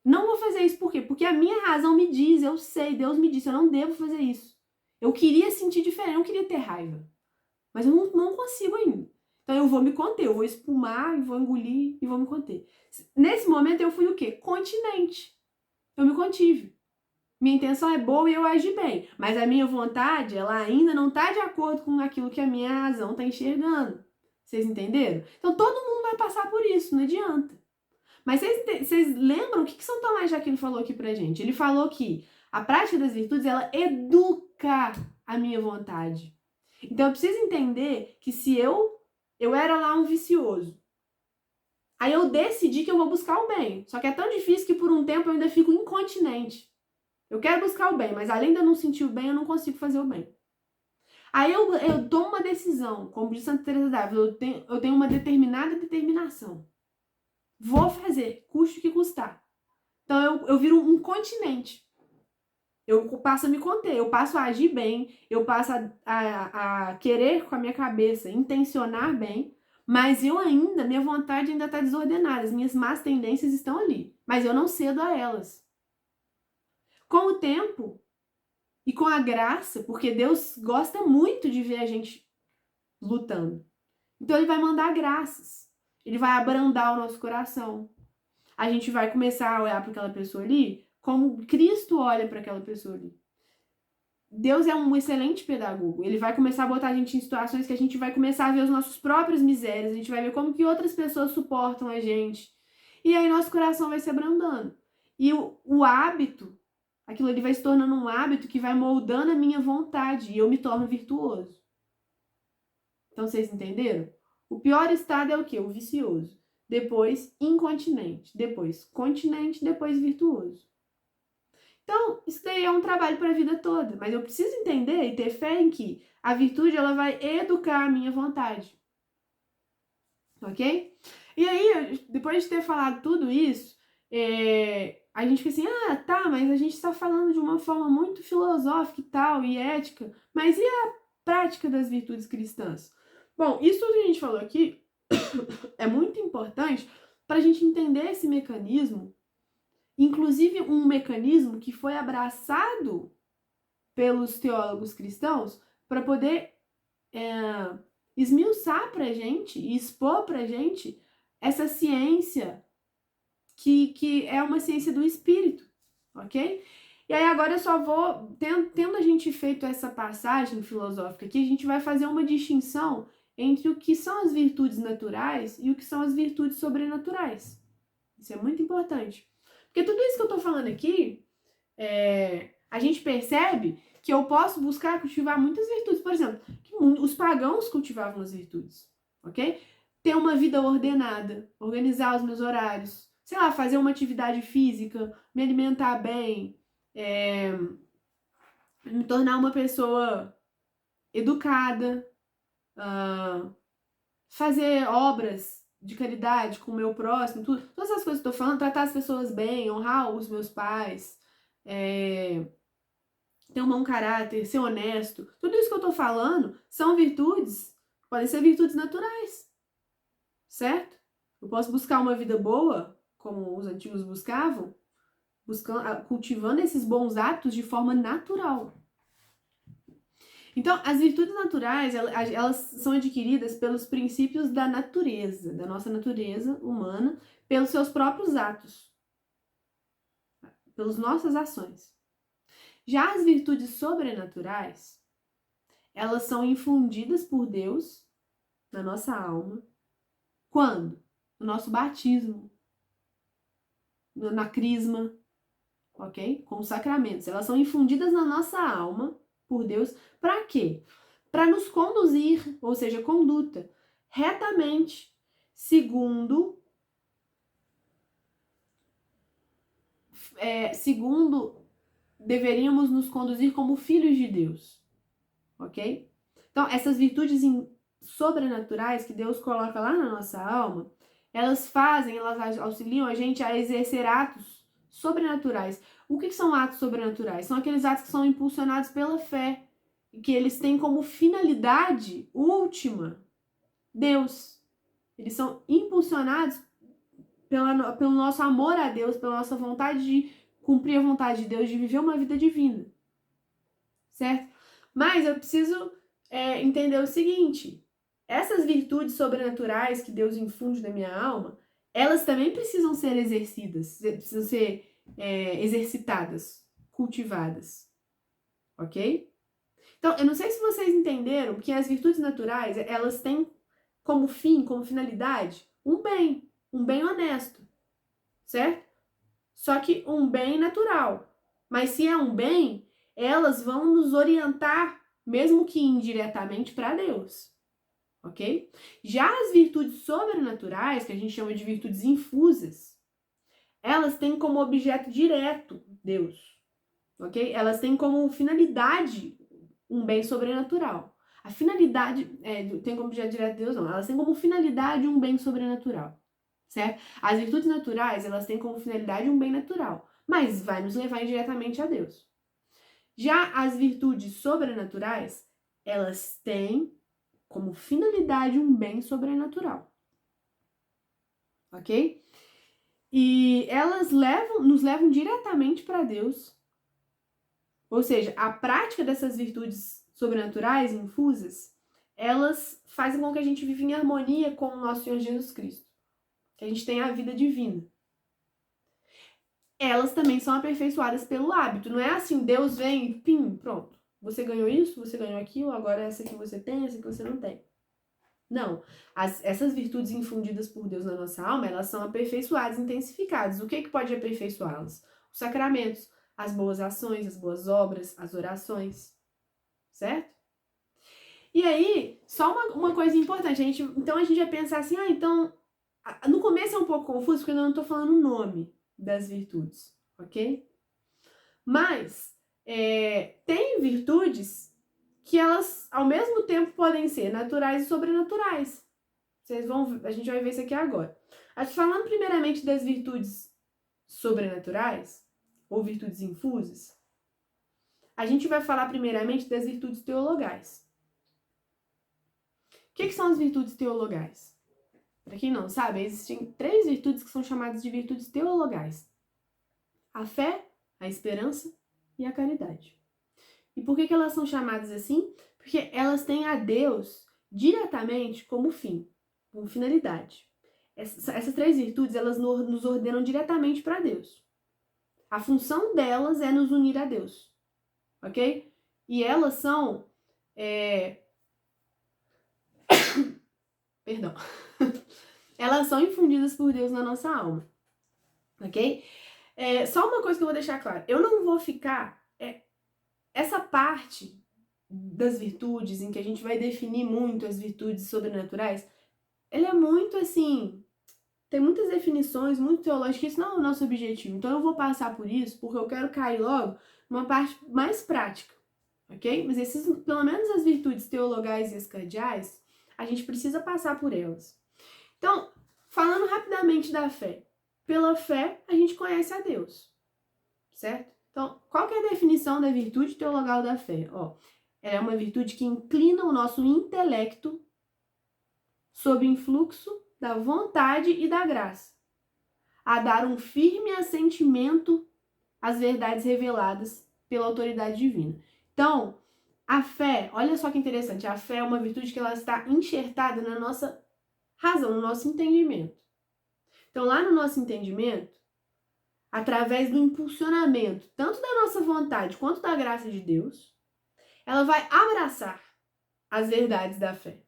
Não vou fazer isso por quê? Porque a minha razão me diz, eu sei, Deus me disse, eu não devo fazer isso. Eu queria sentir diferente, eu não queria ter raiva. Mas eu não consigo ainda. Então eu vou me conter, eu vou espumar, vou engolir e vou me conter. Nesse momento eu fui o quê? Continente. Eu me contive. Minha intenção é boa e eu agi bem. Mas a minha vontade, ela ainda não está de acordo com aquilo que a minha razão está enxergando. Vocês entenderam? Então todo mundo vai passar por isso, não adianta. Mas vocês lembram o que São Tomás de Aquino falou aqui pra gente? Ele falou que a prática das virtudes, ela educa a minha vontade. Então eu preciso entender que se eu era lá um vicioso, aí eu decidi que eu vou buscar o bem. Só que é tão difícil que por um tempo eu ainda fico incontinente. Eu quero buscar o bem, mas além de eu não sentir o bem, eu não consigo fazer o bem. Aí eu tomo uma decisão, como diz Santa Teresa d'Ávila, eu tenho uma determinada determinação. Vou fazer, custe o que custar. Então eu viro um continente. Eu passo a me conter, eu passo a agir bem, eu passo a querer com a minha cabeça, intencionar bem, mas minha vontade ainda está desordenada, as minhas más tendências estão ali, mas eu não cedo a elas. Com o tempo e com a graça, porque Deus gosta muito de ver a gente lutando. Então ele vai mandar graças, ele vai abrandar o nosso coração. A gente vai começar a olhar para aquela pessoa ali como Cristo olha para aquela pessoa ali. Deus é um excelente pedagogo. Ele vai começar a botar a gente em situações que a gente vai começar a ver as nossas próprias misérias, a gente vai ver como que outras pessoas suportam a gente. E aí nosso coração vai se abrandando. E o hábito, aquilo ali vai se tornando um hábito que vai moldando a minha vontade e eu me torno virtuoso. Então vocês entenderam? O pior estado é o quê? O vicioso. Depois, incontinente. Depois, continente. Depois, virtuoso. Então, isso daí é um trabalho para a vida toda, mas eu preciso entender e ter fé em que a virtude ela vai educar a minha vontade. Ok? E aí, depois de ter falado tudo isso, a gente fica assim, tá, mas a gente está falando de uma forma muito filosófica e tal, e ética, mas e a prática das virtudes cristãs? Bom, isso tudo que a gente falou aqui é muito importante para a gente entender esse mecanismo. Inclusive um mecanismo que foi abraçado pelos teólogos cristãos para poder esmiuçar para a gente e expor para a gente essa ciência que é uma ciência do espírito, ok? E aí agora eu só vou, tendo a gente feito essa passagem filosófica aqui, a gente vai fazer uma distinção entre o que são as virtudes naturais e o que são as virtudes sobrenaturais. Isso é muito importante. Porque tudo isso que eu tô falando aqui, a gente percebe que eu posso buscar cultivar muitas virtudes. Por exemplo, que os pagãos cultivavam as virtudes, ok? Ter uma vida ordenada, organizar os meus horários, sei lá, fazer uma atividade física, me alimentar bem, me tornar uma pessoa educada, fazer obras de caridade com o meu próximo, tudo, todas essas coisas que eu tô falando, tratar as pessoas bem, honrar os meus pais, ter um bom caráter, ser honesto, tudo isso que eu tô falando são virtudes, podem ser virtudes naturais, certo? Eu posso buscar uma vida boa, como os antigos buscavam, cultivando esses bons hábitos de forma natural. Então, as virtudes naturais, elas são adquiridas pelos princípios da natureza, da nossa natureza humana, pelos seus próprios atos, pelas nossas ações. Já as virtudes sobrenaturais, elas são infundidas por Deus na nossa alma. Quando? No nosso batismo, na crisma, ok? Com os sacramentos. Elas são infundidas na nossa alma por Deus. Para quê? Para nos conduzir, ou seja, conduta, retamente, segundo deveríamos nos conduzir como filhos de Deus, ok? Então, essas virtudes sobrenaturais que Deus coloca lá na nossa alma, elas auxiliam a gente a exercer atos sobrenaturais. O que são atos sobrenaturais? São aqueles atos que são impulsionados pela fé, e que eles têm como finalidade última Deus. Eles são impulsionados pelo nosso amor a Deus, pela nossa vontade de cumprir a vontade de Deus, de viver uma vida divina. Certo? Mas eu preciso entender o seguinte: essas virtudes sobrenaturais que Deus infunde na minha alma, elas também precisam ser exercidas, precisam ser exercitadas, cultivadas. Ok? Então, eu não sei se vocês entenderam que as virtudes naturais, elas têm como fim, como finalidade, um bem honesto, certo? Só que um bem natural. Mas se é um bem, elas vão nos orientar, mesmo que indiretamente, para Deus, ok? Já as virtudes sobrenaturais, que a gente chama de virtudes infusas, elas têm como objeto direto Deus, ok? Elas têm como finalidade um bem sobrenatural. A finalidade, tem como objeto direto Deus, não. Elas têm como finalidade um bem sobrenatural, certo? As virtudes naturais, elas têm como finalidade um bem natural, mas vai nos levar indiretamente a Deus. Já as virtudes sobrenaturais, elas têm como finalidade um bem sobrenatural. Ok? E elas nos levam diretamente para Deus. Ou seja, a prática dessas virtudes sobrenaturais infusas, elas fazem com que a gente viva em harmonia com o nosso Senhor Jesus Cristo. Que a gente tenha a vida divina. Elas também são aperfeiçoadas pelo hábito. Não é assim, Deus vem e pim, pronto. Você ganhou isso, você ganhou aquilo, agora essa que você tem, essa que você não tem. Não. Essas virtudes infundidas por Deus na nossa alma, elas são aperfeiçoadas, intensificadas. O que pode aperfeiçoá-las? Os sacramentos, as boas ações, as boas obras, as orações. Certo? E aí, só uma coisa importante. Então a gente vai pensar assim, no começo é um pouco confuso, porque eu não estou falando o nome das virtudes, ok? Mas, tem virtudes que elas, ao mesmo tempo, podem ser naturais e sobrenaturais. A gente vai ver isso aqui agora. Falando primeiramente das virtudes sobrenaturais, ou virtudes infusas, a gente vai falar primeiramente das virtudes teologais. O que são as virtudes teologais? Para quem não sabe, existem 3 virtudes que são chamadas de virtudes teologais. A fé, a esperança e a caridade. E por que elas são chamadas assim? Porque elas têm a Deus diretamente como fim, como finalidade. Essas 3 virtudes, elas nos ordenam diretamente para Deus. A função delas é nos unir a Deus, ok? E elas são... Perdão. Elas são infundidas por Deus na nossa alma, ok? Só uma coisa que eu vou deixar claro. Eu não vou ficar... essa parte das virtudes, em que a gente vai definir muito as virtudes sobrenaturais, ela é muito assim... Tem muitas definições, muito teológicas, isso não é o nosso objetivo. Então eu vou passar por isso, porque eu quero cair logo numa parte mais prática, ok? Mas pelo menos as virtudes teologais e as cardeais, a gente precisa passar por elas. Então, falando rapidamente da fé. Pela fé, a gente conhece a Deus, certo? Então, qual que é a definição da virtude teologal da fé? Ela é uma virtude que inclina o nosso intelecto sob o influxo da vontade e da graça, a dar um firme assentimento às verdades reveladas pela autoridade divina. Então, a fé, olha só que interessante, a fé é uma virtude que ela está enxertada na nossa razão, no nosso entendimento. Então, lá no nosso entendimento, através do impulsionamento, tanto da nossa vontade quanto da graça de Deus, ela vai abraçar as verdades da fé.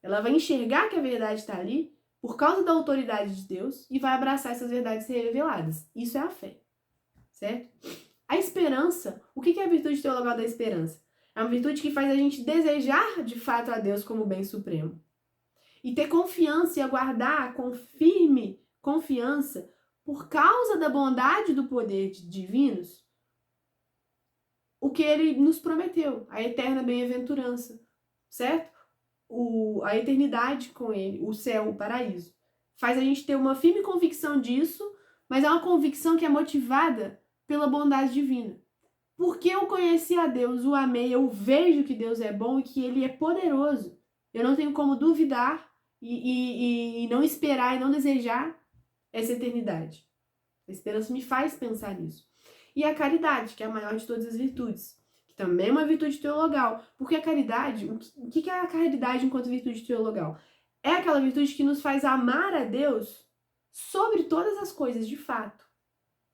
Ela vai enxergar que a verdade está ali por causa da autoridade de Deus e vai abraçar essas verdades reveladas. Isso é a fé, certo? A esperança, o que é a virtude teologal da esperança? É uma virtude que faz a gente desejar de fato a Deus como bem supremo. E ter confiança e aguardar com firme confiança, por causa da bondade do poder divinos, o que ele nos prometeu, a eterna bem-aventurança, certo? A eternidade com ele, o céu, o paraíso. Faz a gente ter uma firme convicção disso, mas é uma convicção que é motivada pela bondade divina. Porque eu conheci a Deus, o amei, eu vejo que Deus é bom e que ele é poderoso. Eu não tenho como duvidar e não esperar e não desejar essa eternidade. A esperança me faz pensar nisso. E a caridade, que é a maior de todas as virtudes, que também é uma virtude teologal. Porque a caridade, o que é a caridade enquanto virtude teologal? É aquela virtude que nos faz amar a Deus sobre todas as coisas, de fato.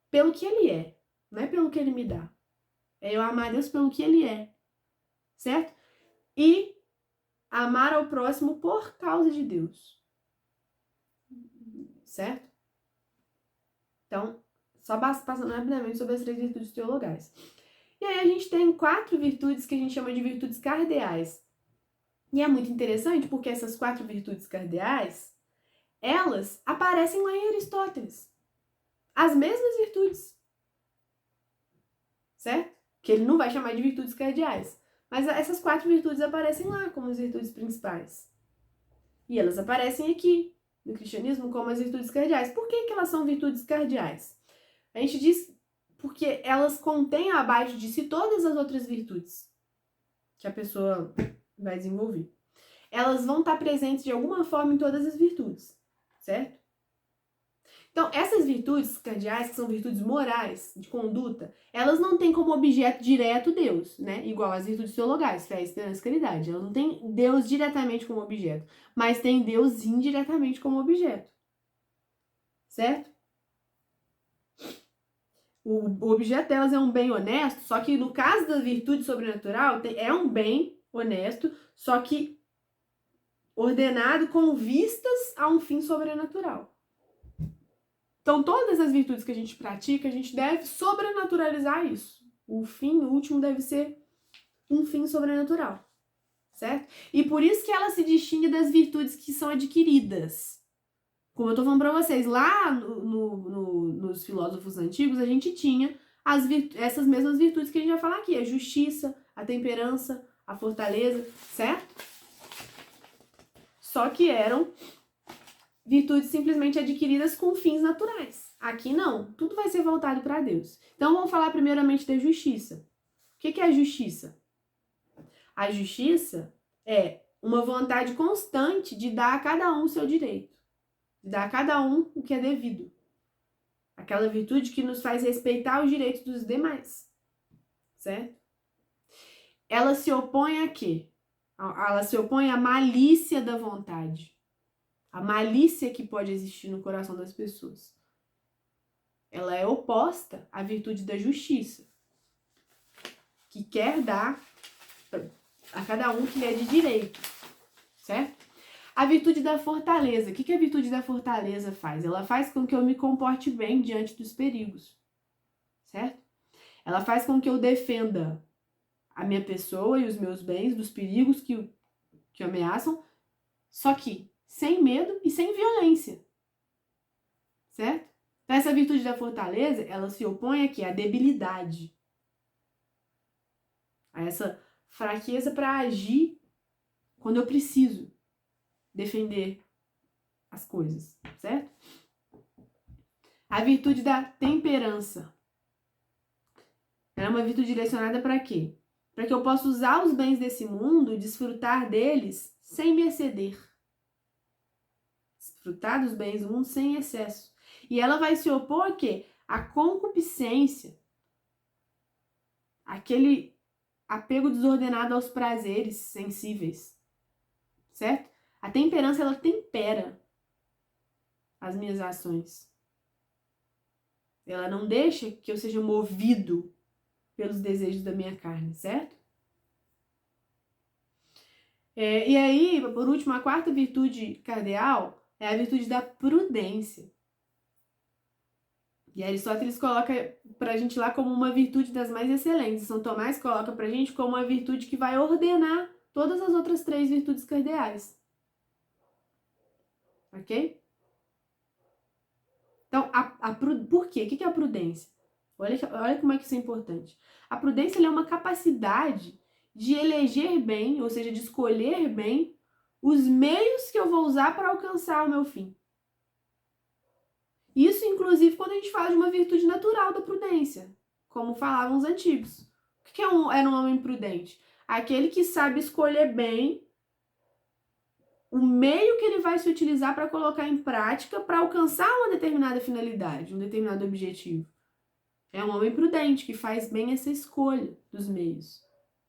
Pelo que ele é, não é pelo que ele me dá. É eu amar a Deus pelo que ele é, certo? E amar ao próximo por causa de Deus, certo? Então, só passando rapidamente sobre as 3 virtudes teologais. E aí a gente tem 4 virtudes que a gente chama de virtudes cardeais. E é muito interessante porque essas 4 virtudes cardeais, elas aparecem lá em Aristóteles. As mesmas virtudes, certo? Que ele não vai chamar de virtudes cardeais. Mas essas 4 virtudes aparecem lá como as virtudes principais. E elas aparecem aqui, no cristianismo, como as virtudes cardeais. Por que elas são virtudes cardeais? A gente diz porque elas contêm abaixo de si todas as outras virtudes que a pessoa vai desenvolver. Elas vão estar presentes de alguma forma em todas as virtudes, certo? Então, essas virtudes cardeais, que são virtudes morais, de conduta, elas não têm como objeto direto Deus, né? Igual as virtudes teologais, fé, esperança e caridade. Elas não têm Deus diretamente como objeto, mas tem Deus indiretamente como objeto, certo? O objeto delas é um bem honesto, só que no caso da virtude sobrenatural, é um bem honesto, só que ordenado com vistas a um fim sobrenatural. Então, todas as virtudes que a gente pratica, a gente deve sobrenaturalizar isso. O fim último deve ser um fim sobrenatural, certo? E por isso que ela se distingue das virtudes que são adquiridas. Como eu tô falando pra vocês, lá nos filósofos antigos, a gente tinha essas mesmas virtudes que a gente vai falar aqui. A justiça, a temperança, a fortaleza, certo? Só que eram virtudes simplesmente adquiridas com fins naturais. Aqui não, tudo vai ser voltado para Deus. Então vamos falar primeiramente da justiça. O que é a justiça? A justiça é uma vontade constante de dar a cada um o seu direito, de dar a cada um o que é devido. Aquela virtude que nos faz respeitar os direitos dos demais, certo? Ela se opõe a quê? Ela se opõe à malícia da vontade. A malícia que pode existir no coração das pessoas. Ela é oposta à virtude da justiça, que quer dar a cada um que lhe é de direito, certo? A virtude da fortaleza. O que a virtude da fortaleza faz? Ela faz com que eu me comporte bem diante dos perigos, certo? Ela faz com que eu defenda a minha pessoa e os meus bens dos perigos que ameaçam, só que sem medo e sem violência, certo? Então, essa virtude da fortaleza, ela se opõe aqui à debilidade, a essa fraqueza para agir quando eu preciso defender as coisas, certo? A virtude da temperança. Ela é uma virtude direcionada para quê? Para que eu possa usar os bens desse mundo e desfrutar deles sem me exceder. Desfrutar dos bens do mundo sem excesso. E ela vai se opor a quê? A concupiscência. Aquele apego desordenado aos prazeres sensíveis. Certo? A temperança, ela tempera as minhas ações. Ela não deixa que eu seja movido pelos desejos da minha carne, certo? E aí, por último, a quarta virtude cardeal é a virtude da prudência. E Aristóteles coloca pra gente lá como uma virtude das mais excelentes. São Tomás coloca pra gente como uma virtude que vai ordenar todas as outras 3 virtudes cardeais. Ok? Então, por quê? O que é a prudência? Olha como é que isso é importante. A prudência é uma capacidade de eleger bem, ou seja, de escolher bem, os meios que eu vou usar para alcançar o meu fim. Isso, inclusive, quando a gente fala de uma virtude natural da prudência, como falavam os antigos. O que era um homem prudente? Aquele que sabe escolher bem o meio que ele vai se utilizar para colocar em prática para alcançar uma determinada finalidade, um determinado objetivo. É um homem prudente que faz bem essa escolha dos meios,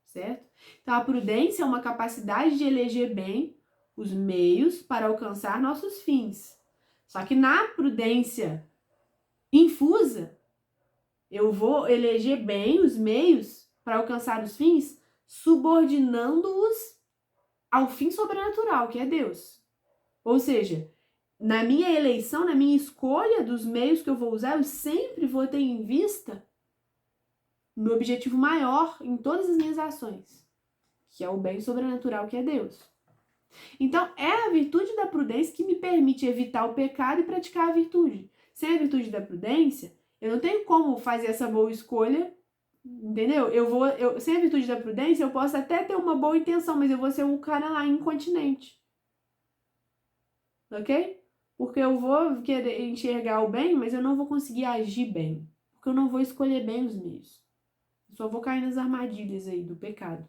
certo? Então, a prudência é uma capacidade de eleger bem os meios para alcançar nossos fins. Só que na prudência infusa, eu vou eleger bem os meios para alcançar os fins, subordinando-os ao fim sobrenatural, que é Deus. Ou seja, na minha eleição, na minha escolha dos meios que eu vou usar, eu sempre vou ter em vista o meu objetivo maior em todas as minhas ações, que é o bem sobrenatural, que é Deus. Então, é a virtude da prudência que me permite evitar o pecado e praticar a virtude. Sem a virtude da prudência, eu não tenho como fazer essa boa escolha, entendeu? Sem a virtude da prudência, eu posso até ter uma boa intenção, mas eu vou ser um cara lá incontinente. Ok? Porque eu vou querer enxergar o bem, mas eu não vou conseguir agir bem, por porque eu não vou escolher bem os meios. Eu só vou cair nas armadilhas aí do pecado.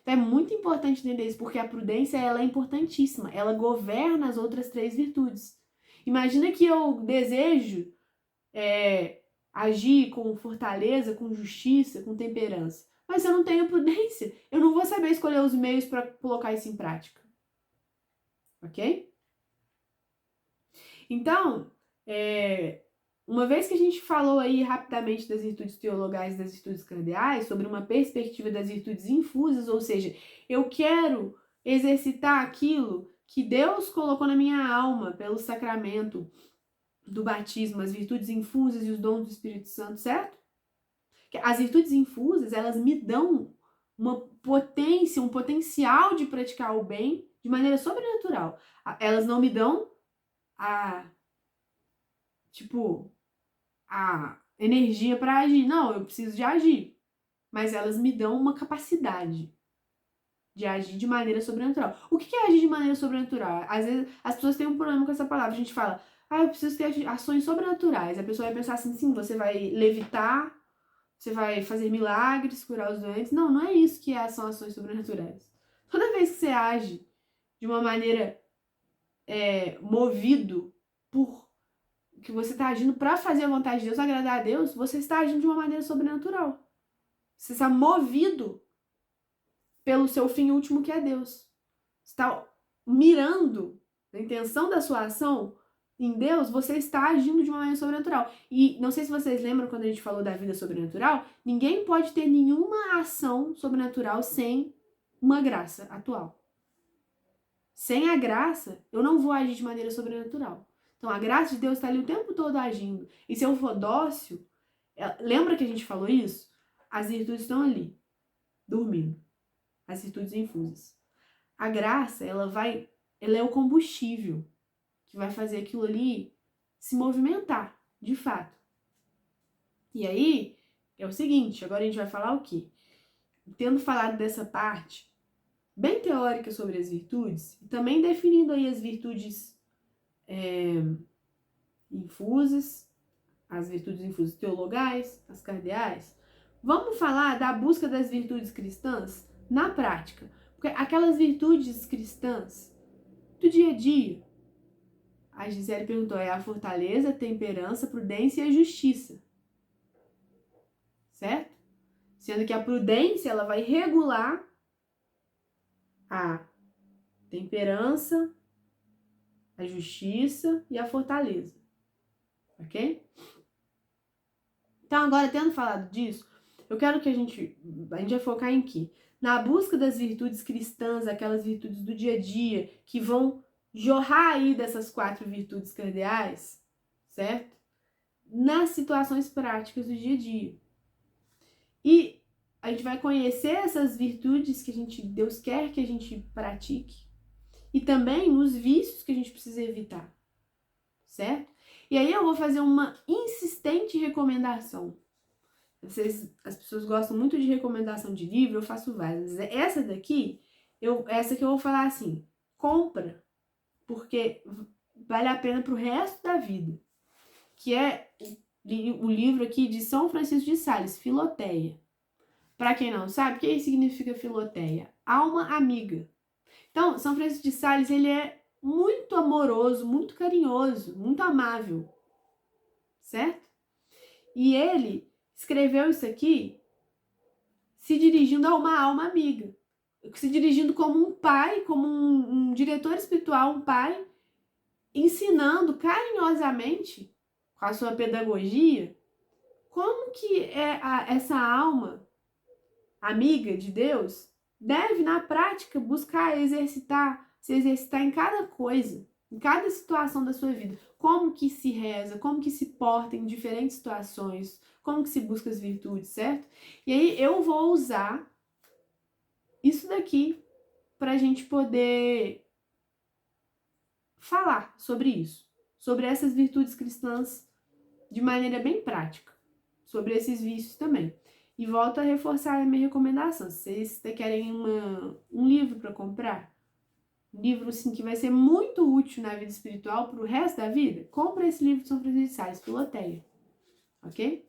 Então é muito importante entender isso, porque a prudência ela é importantíssima. Ela governa as outras 3 virtudes. Imagina que eu desejo agir com fortaleza, com justiça, com temperança. Mas se eu não tenho prudência, eu não vou saber escolher os meios para colocar isso em prática. Ok? Então, uma vez que a gente falou aí rapidamente das virtudes teologais e das virtudes cardeais, sobre uma perspectiva das virtudes infusas, ou seja, eu quero exercitar aquilo que Deus colocou na minha alma pelo sacramento do batismo, as virtudes infusas e os dons do Espírito Santo, certo? As virtudes infusas, elas me dão uma potência, um potencial de praticar o bem de maneira sobrenatural. Elas não me dão a energia para agir. Não, eu preciso de agir. Mas elas me dão uma capacidade de agir de maneira sobrenatural. O que é agir de maneira sobrenatural? Às vezes as pessoas têm um problema com essa palavra. A gente fala, eu preciso ter ações sobrenaturais. A pessoa vai pensar assim, sim, você vai levitar, você vai fazer milagres, curar os doentes. Não, não é isso que são ações sobrenaturais. Toda vez que você age de uma maneira movido por que você está agindo para fazer a vontade de Deus, agradar a Deus, você está agindo de uma maneira sobrenatural. Você está movido pelo seu fim último, que é Deus. Você está mirando a intenção da sua ação em Deus, você está agindo de uma maneira sobrenatural. E não sei se vocês lembram quando a gente falou da vida sobrenatural, ninguém pode ter nenhuma ação sobrenatural sem uma graça atual. Sem a graça, eu não vou agir de maneira sobrenatural. Então, a graça de Deus está ali o tempo todo agindo. E se eu for dócil, lembra que a gente falou isso? As virtudes estão ali, dormindo. As virtudes infusas. A graça, ela é o combustível que vai fazer aquilo ali se movimentar, de fato. E aí, é o seguinte, agora a gente vai falar o quê? Tendo falado dessa parte bem teórica sobre as virtudes, e também definindo aí as virtudes infusas, as virtudes infusas teologais, as cardeais, vamos falar da busca das virtudes cristãs na prática. Porque aquelas virtudes cristãs do dia a dia, a Gisele perguntou, é a fortaleza, a temperança, a prudência e a justiça. Certo? Sendo que a prudência, ela vai regular a temperança, a justiça e a fortaleza. Ok? Então, agora, tendo falado disso, eu quero que a gente vai focar em quê? Na busca das virtudes cristãs, aquelas virtudes do dia a dia, que vão jorrar aí dessas 4 virtudes cardeais, certo? Nas situações práticas do dia a dia. E a gente vai conhecer essas virtudes que Deus quer que a gente pratique. E também os vícios que a gente precisa evitar, certo? E aí eu vou fazer uma insistente recomendação. As pessoas gostam muito de recomendação de livro, eu faço várias. Essa daqui, essa que eu vou falar assim, compra, porque vale a pena pro resto da vida. Que é o livro aqui de São Francisco de Sales, Filoteia. Para quem não sabe, o que significa Filoteia? Alma amiga. Então, São Francisco de Sales, ele é muito amoroso, muito carinhoso, muito amável, certo? E ele escreveu isso aqui se dirigindo a uma alma amiga, se dirigindo como um pai, como um diretor espiritual, um pai, ensinando carinhosamente, com a sua pedagogia, como que essa alma amiga de Deus deve, na prática, buscar se exercitar em cada coisa, em cada situação da sua vida. Como que se reza, como que se porta em diferentes situações, como que se busca as virtudes, certo? E aí eu vou usar isso daqui para a gente poder falar sobre isso, sobre essas virtudes cristãs de maneira bem prática, sobre esses vícios também. E volto a reforçar a minha recomendação. Se vocês querem um livro para comprar, um livro assim, que vai ser muito útil na vida espiritual para o resto da vida, compra esse livro de São Francisco de Sales, Filoteia. ok?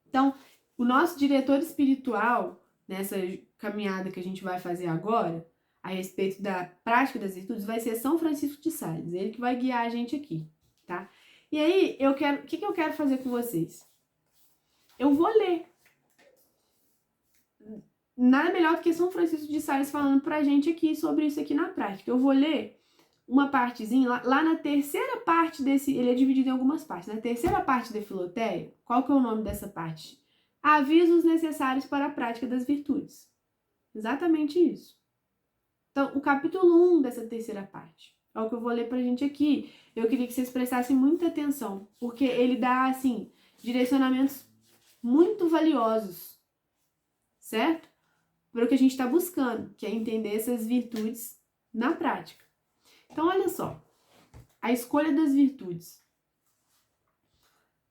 Então, o nosso diretor espiritual, nessa caminhada que a gente vai fazer agora, a respeito da prática das virtudes, vai ser São Francisco de Sales, ele que vai guiar a gente aqui, tá? E aí, o que eu quero fazer com vocês? Eu vou ler. Nada melhor do que São Francisco de Sales falando pra gente aqui sobre isso aqui na prática. Eu vou ler uma partezinha, lá na terceira parte desse, ele é dividido em algumas partes. Na terceira parte da Filoteia, qual que é o nome dessa parte? Avisos necessários para a prática das virtudes. Exatamente isso. Então, o capítulo 1 dessa terceira parte é o que eu vou ler pra gente aqui. Eu queria que vocês prestassem muita atenção, porque ele dá, assim, direcionamentos muito valiosos, certo? Para o que a gente está buscando, que é entender essas virtudes na prática. Então, olha só. A escolha das virtudes.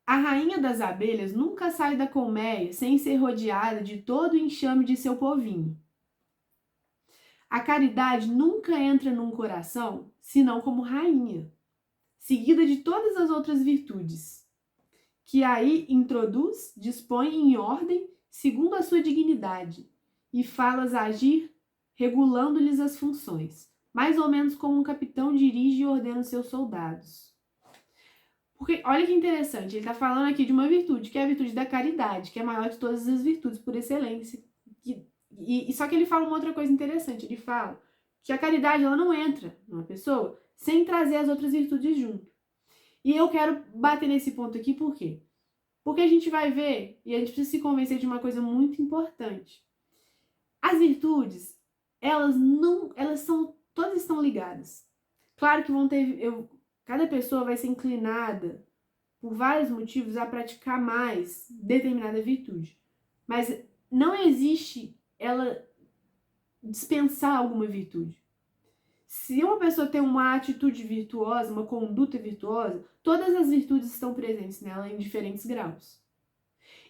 A rainha das abelhas nunca sai da colmeia sem ser rodeada de todo o enxame de seu povinho. A caridade nunca entra num coração senão como rainha, seguida de todas as outras virtudes, que aí introduz, dispõe em ordem segundo a sua dignidade e fala-as agir regulando-lhes as funções, mais ou menos como um capitão dirige e ordena os seus soldados. Porque, olha que interessante, ele está falando aqui de uma virtude, que é a virtude da caridade, que é a maior de todas as virtudes, por excelência. Só que ele fala uma outra coisa interessante, ele fala que a caridade ela não entra numa pessoa sem trazer as outras virtudes junto. E eu quero bater nesse ponto aqui, por quê? Porque a gente vai ver, e a gente precisa se convencer de uma coisa muito importante. As virtudes, todas estão ligadas. Claro que vão ter, cada pessoa vai ser inclinada, por vários motivos, a praticar mais determinada virtude. Mas não existe ela dispensar alguma virtude. Se uma pessoa tem uma atitude virtuosa, uma conduta virtuosa, todas as virtudes estão presentes nela em diferentes graus.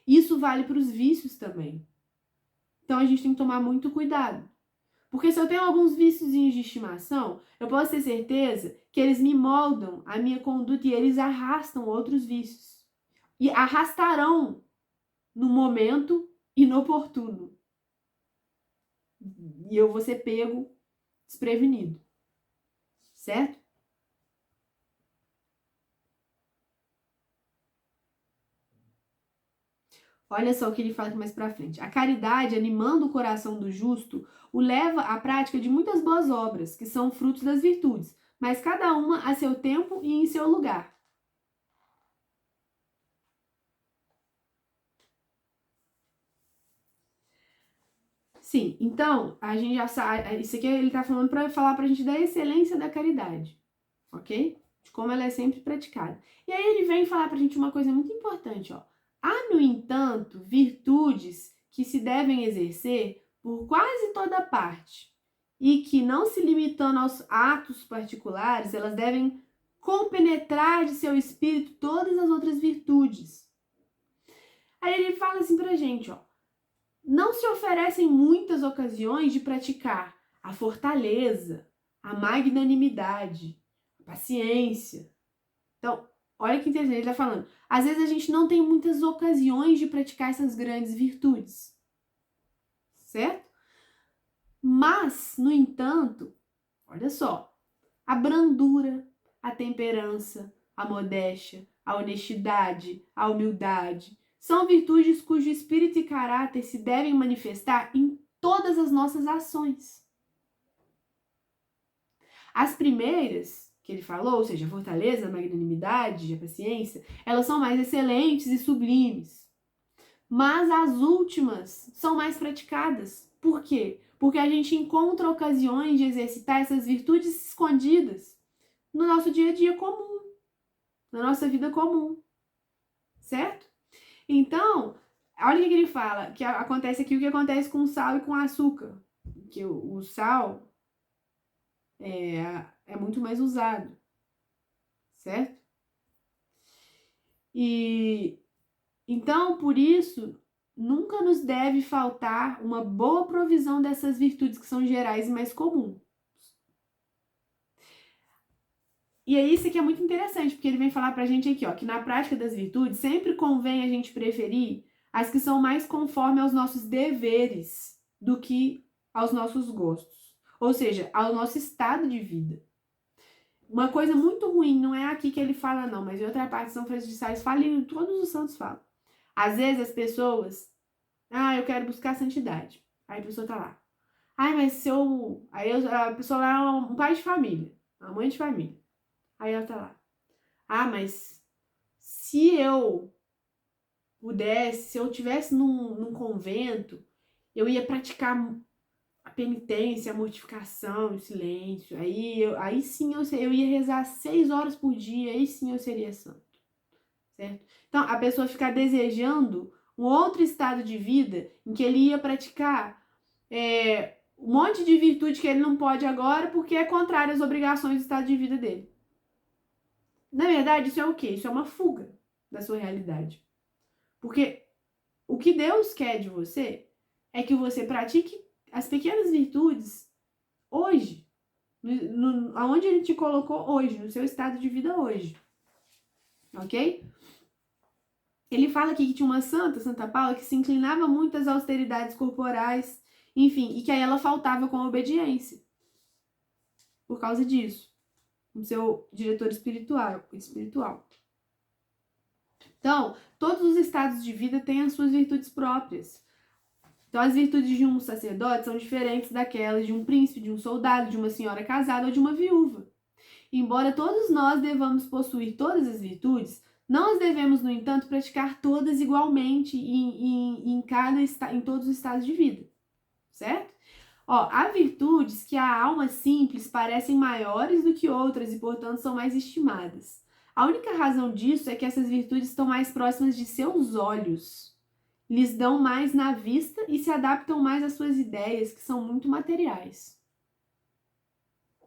Isso vale para os vícios também. Então a gente tem que tomar muito cuidado. Porque se eu tenho alguns viciozinhos de estimação, eu posso ter certeza que eles me moldam a minha conduta e eles arrastam outros vícios. E arrastarão no momento inoportuno. E eu vou ser pego desprevenido. Certo? Olha só o que ele fala aqui mais pra frente. A caridade, animando o coração do justo, o leva à prática de muitas boas obras, que são frutos das virtudes, mas cada uma a seu tempo e em seu lugar. Sim, então, a gente já sabe, isso aqui ele tá falando para falar pra gente da excelência da caridade, ok? De como ela é sempre praticada. E aí ele vem falar pra gente uma coisa muito importante, ó. Há, no entanto, virtudes que se devem exercer por quase toda parte e que, não se limitando aos atos particulares, elas devem compenetrar de seu espírito todas as outras virtudes. Aí ele fala assim pra gente, ó. Não se oferecem muitas ocasiões de praticar a fortaleza, a magnanimidade, a paciência. Então, olha que interessante, ele está falando. Às vezes a gente não tem muitas ocasiões de praticar essas grandes virtudes, certo? Mas, no entanto, olha só, a brandura, a temperança, a modéstia, a honestidade, a humildade, são virtudes cujo espírito e caráter se devem manifestar em todas as nossas ações. As primeiras que ele falou, ou seja, a fortaleza, a magnanimidade, a paciência, elas são mais excelentes e sublimes. Mas as últimas são mais praticadas. Por quê? Porque a gente encontra ocasiões de exercitar essas virtudes escondidas no nosso dia a dia comum, na nossa vida comum, certo? Então, olha o que ele fala, que acontece aqui o que acontece com o sal e com o açúcar, que o sal é muito mais usado, certo? E então, por isso, nunca nos deve faltar uma boa provisão dessas virtudes que são gerais e mais comuns. E aí isso aqui é muito interessante, porque ele vem falar pra gente aqui, ó, que na prática das virtudes sempre convém a gente preferir as que são mais conforme aos nossos deveres do que aos nossos gostos. Ou seja, ao nosso estado de vida. Uma coisa muito ruim, não é aqui que ele fala não, mas em outra parte de São Francisco de Sales fala e todos os santos falam. Às vezes as pessoas, eu quero buscar santidade. Aí a pessoa tá lá. Mas se eu... a pessoa lá é um pai de família, uma mãe de família. Aí ela tá lá. Mas se eu pudesse, se eu tivesse num convento, eu ia praticar a penitência, a mortificação, o silêncio. Aí sim eu ia rezar 6 horas por dia, aí sim eu seria santo. Certo? Então, a pessoa ficar desejando um outro estado de vida em que ele ia praticar um monte de virtude que ele não pode agora porque é contrário às obrigações do estado de vida dele. Na verdade, isso é o quê? Isso é uma fuga da sua realidade. Porque o que Deus quer de você é que você pratique as pequenas virtudes hoje, aonde Ele te colocou hoje, no seu estado de vida hoje. Ok? Ele fala aqui que tinha uma Santa Paula, que se inclinava muito às austeridades corporais, enfim, e que aí ela faltava com a obediência. Por causa disso. O seu diretor espiritual. Então, todos os estados de vida têm as suas virtudes próprias. Então, as virtudes de um sacerdote são diferentes daquelas de um príncipe, de um soldado, de uma senhora casada ou de uma viúva. Embora todos nós devamos possuir todas as virtudes, não as devemos, no entanto, praticar todas igualmente em todos os estados de vida. Certo? Há virtudes que a alma simples parecem maiores do que outras e, portanto, são mais estimadas. A única razão disso é que essas virtudes estão mais próximas de seus olhos, lhes dão mais na vista e se adaptam mais às suas ideias, que são muito materiais. O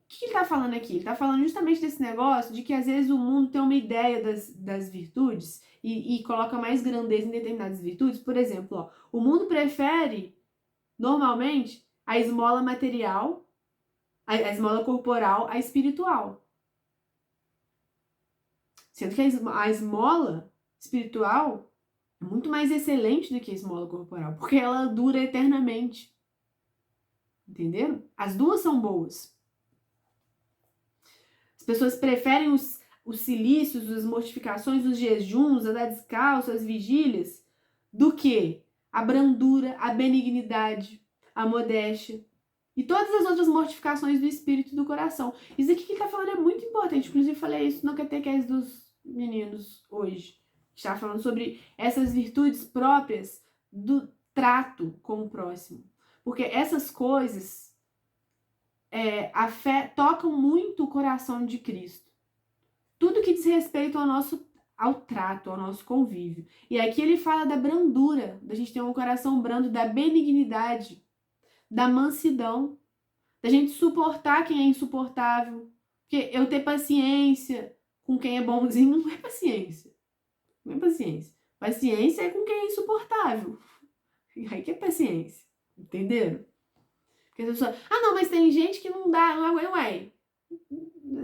que ele está falando aqui? Ele está falando justamente desse negócio de que às vezes o mundo tem uma ideia das virtudes e coloca mais grandeza em determinadas virtudes. Por exemplo, o mundo prefere, normalmente, a esmola material, a esmola corporal, a espiritual. Sendo que a esmola espiritual é muito mais excelente do que a esmola corporal, porque ela dura eternamente. Entenderam? As duas são boas. As pessoas preferem os cilícios, as mortificações, os jejuns, andar descalço, as vigílias, do que a brandura, a benignidade, a modéstia e todas as outras mortificações do espírito e do coração. Isso aqui que ele está falando é muito importante. Inclusive, falei isso na catequese dos meninos hoje. Está falando sobre essas virtudes próprias do trato com o próximo. Porque essas coisas, a fé, tocam muito o coração de Cristo. Tudo que diz respeito ao trato, ao nosso convívio. E aqui ele fala da brandura, da gente ter um coração brando, da benignidade, da mansidão, da gente suportar quem é insuportável. Porque eu ter paciência com quem é bonzinho não é paciência. Não é paciência. Paciência é com quem é insuportável. Aí que é paciência. Entenderam? Porque a pessoa, não, mas tem gente que não dá, não aguenta, ué.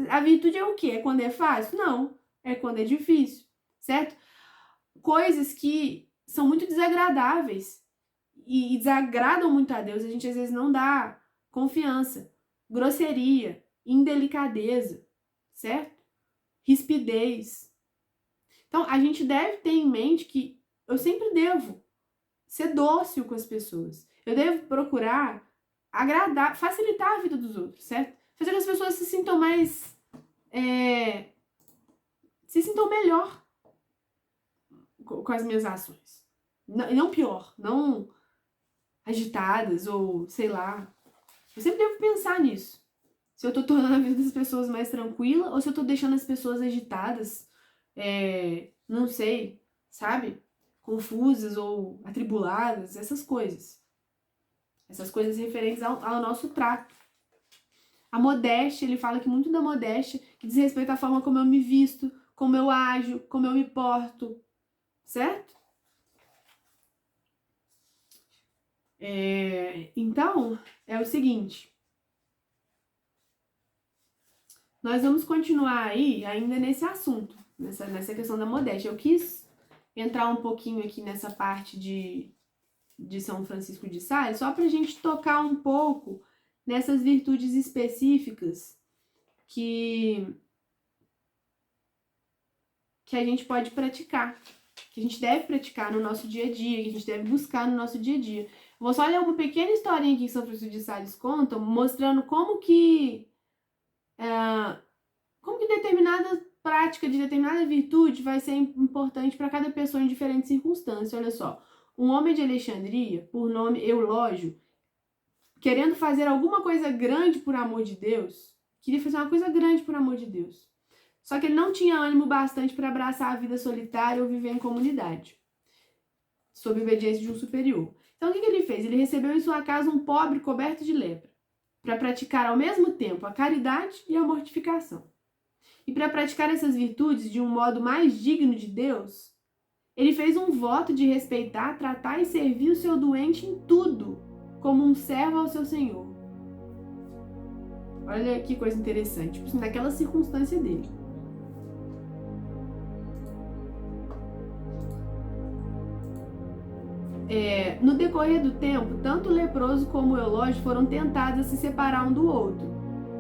A virtude é o quê? É quando é fácil? Não. É quando é difícil. Certo? Coisas que são muito desagradáveis e desagradam muito a Deus, a gente às vezes não dá confiança. Grosseria, indelicadeza, certo? Rispidez. Então, a gente deve ter em mente que eu sempre devo ser dócil com as pessoas. Eu devo procurar agradar, facilitar a vida dos outros, certo? Fazer com que as pessoas se sintam mais... se sintam melhor com as minhas ações. Não pior, não agitadas ou, sei lá. Eu sempre devo pensar nisso. Se eu tô tornando a vida das pessoas mais tranquila ou se eu tô deixando as pessoas agitadas, não sei, sabe? Confusas ou atribuladas, essas coisas. Essas coisas referentes ao nosso trato. A modéstia, ele fala que muito da modéstia, que diz respeito à forma como eu me visto, como eu ajo, como eu me porto, certo? Então, é o seguinte. nós vamos continuar aí ainda nesse assunto, nessa questão da modéstia. Eu quis entrar um pouquinho aqui nessa parte de São Francisco de Sales, só para a gente tocar um pouco nessas virtudes específicas que a gente pode praticar, que a gente deve praticar no nosso dia a dia, que a gente deve buscar no nosso dia a dia. Vou só ler uma pequena historinha aqui que São Francisco de Sales conta, mostrando como que determinada prática de determinada virtude vai ser importante para cada pessoa em diferentes circunstâncias. Olha só, um homem de Alexandria, por nome Eulógio, querendo fazer alguma coisa grande por amor de Deus, queria fazer uma coisa grande por amor de Deus. Só que ele não tinha ânimo bastante para abraçar a vida solitária ou viver em comunidade, sob obediência de um superior. Então, o que ele fez? Ele recebeu em sua casa um pobre coberto de lepra, para praticar ao mesmo tempo a caridade e a mortificação. E para praticar essas virtudes de um modo mais digno de Deus, ele fez um voto de respeitar, tratar e servir o seu doente em tudo, como um servo ao seu Senhor. Olha que coisa interessante, tipo, naquela circunstância dele. No decorrer do tempo, tanto o leproso como o Eulógio foram tentados a se separar um do outro,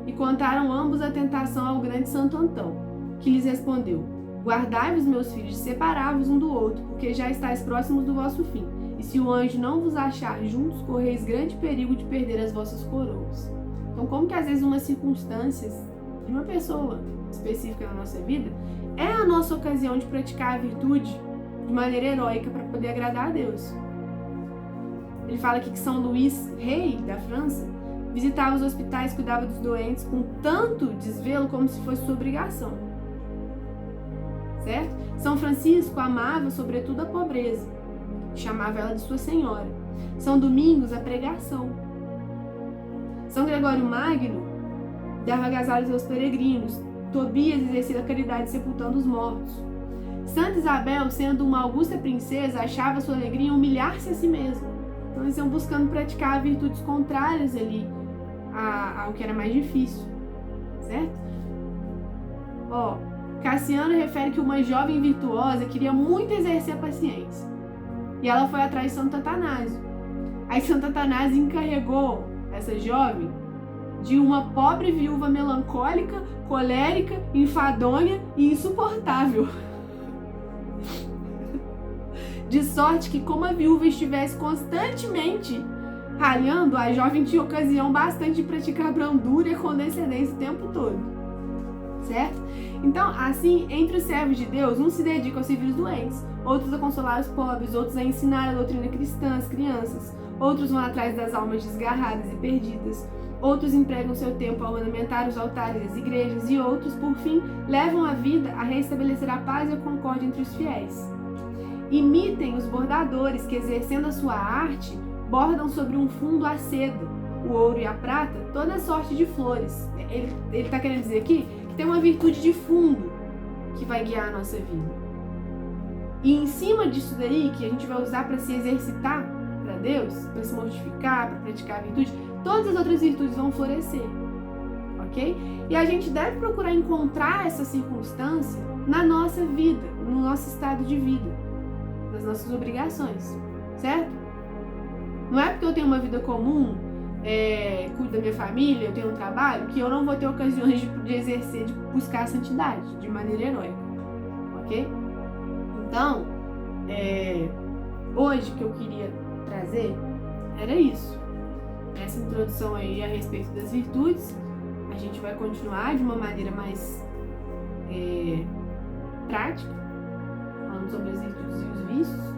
e contaram ambos a tentação ao grande Santo Antão, que lhes respondeu: guardai-vos, meus filhos, de separar-vos um do outro, porque já estáis próximos do vosso fim, e se o anjo não vos achar juntos, correis grande perigo de perder as vossas coroas. Então, como que às vezes umas circunstâncias de uma pessoa específica na nossa vida é a nossa ocasião de praticar a virtude de maneira heróica para poder agradar a Deus. Ele fala aqui que São Luís, rei da França, visitava os hospitais, cuidava dos doentes com tanto desvelo como se fosse sua obrigação. Certo? São Francisco amava sobretudo a pobreza, chamava ela de sua senhora. São Domingos, a pregação. São Gregório Magno dava agasalhos aos peregrinos. Tobias exercia a caridade sepultando os mortos. Santa Isabel, sendo uma augusta princesa, achava sua alegria em humilhar-se a si mesma. Então eles iam buscando praticar virtudes contrárias ali ao que era mais difícil, certo? Cassiano refere que uma jovem virtuosa queria muito exercer a paciência, e ela foi atrás de Santo Atanásio. Aí Santo Atanásio encarregou essa jovem de uma pobre viúva melancólica, colérica, enfadonha e insuportável. De sorte que, como a viúva estivesse constantemente ralhando, a jovem tinha ocasião bastante de praticar brandura e condescendência o tempo todo. Certo? Então, assim, entre os servos de Deus, uns se dedicam a servir os doentes, outros a consolar os pobres, outros a ensinar a doutrina cristã às crianças, outros vão atrás das almas desgarradas e perdidas, outros empregam seu tempo a ornamentar os altares das igrejas e outros, por fim, levam a vida a restabelecer a paz e a concórdia entre os fiéis. Imitem os bordadores que, exercendo a sua arte, bordam sobre um fundo a seda, o ouro e a prata, toda sorte de flores. Ele está querendo dizer aqui que tem uma virtude de fundo que vai guiar a nossa vida. E em cima disso daí, que a gente vai usar para se exercitar para Deus, para se mortificar, para praticar a virtude, todas as outras virtudes vão florescer, ok? E a gente deve procurar encontrar essa circunstância na nossa vida, no nosso estado de vida, nas nossas obrigações, certo? Não é porque eu tenho uma vida comum, cuido da minha família, eu tenho um trabalho, que eu não vou ter ocasiões de exercer, de buscar a santidade de maneira heróica, ok? Então, hoje que eu queria trazer era isso, essa introdução aí a respeito das virtudes. A gente vai continuar de uma maneira mais prática, falando sobre as virtudes e os vícios,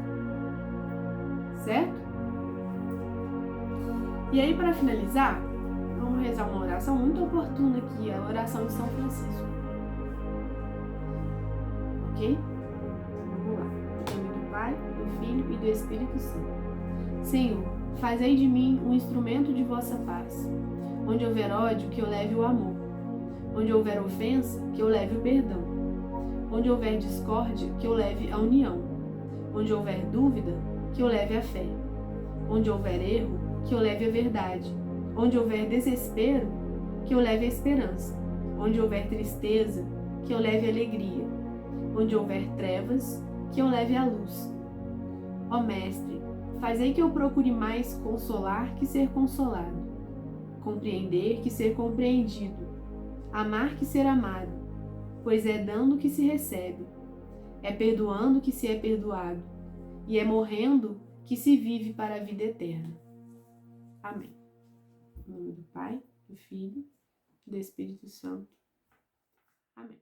certo? E aí, para finalizar, vamos rezar uma oração muito oportuna aqui, a oração de São Francisco. Ok? Vamos lá. Em nome do Pai, do Filho e do Espírito Santo. Senhor, fazei de mim um instrumento de vossa paz. Onde houver ódio, que eu leve o amor. Onde houver ofensa, que eu leve o perdão. Onde houver discórdia, que eu leve a união. Onde houver dúvida, que eu leve a fé. Onde houver erro, que eu leve a verdade. Onde houver desespero, que eu leve a esperança. Onde houver tristeza, que eu leve alegria. Onde houver trevas, que eu leve a luz. Ó Mestre, fazei que eu procure mais consolar que ser consolado, compreender que ser compreendido, amar que ser amado, pois é dando que se recebe, é perdoando que se é perdoado, e é morrendo que se vive para a vida eterna. Amém. Em nome do Pai, do Filho e do Espírito Santo. Amém.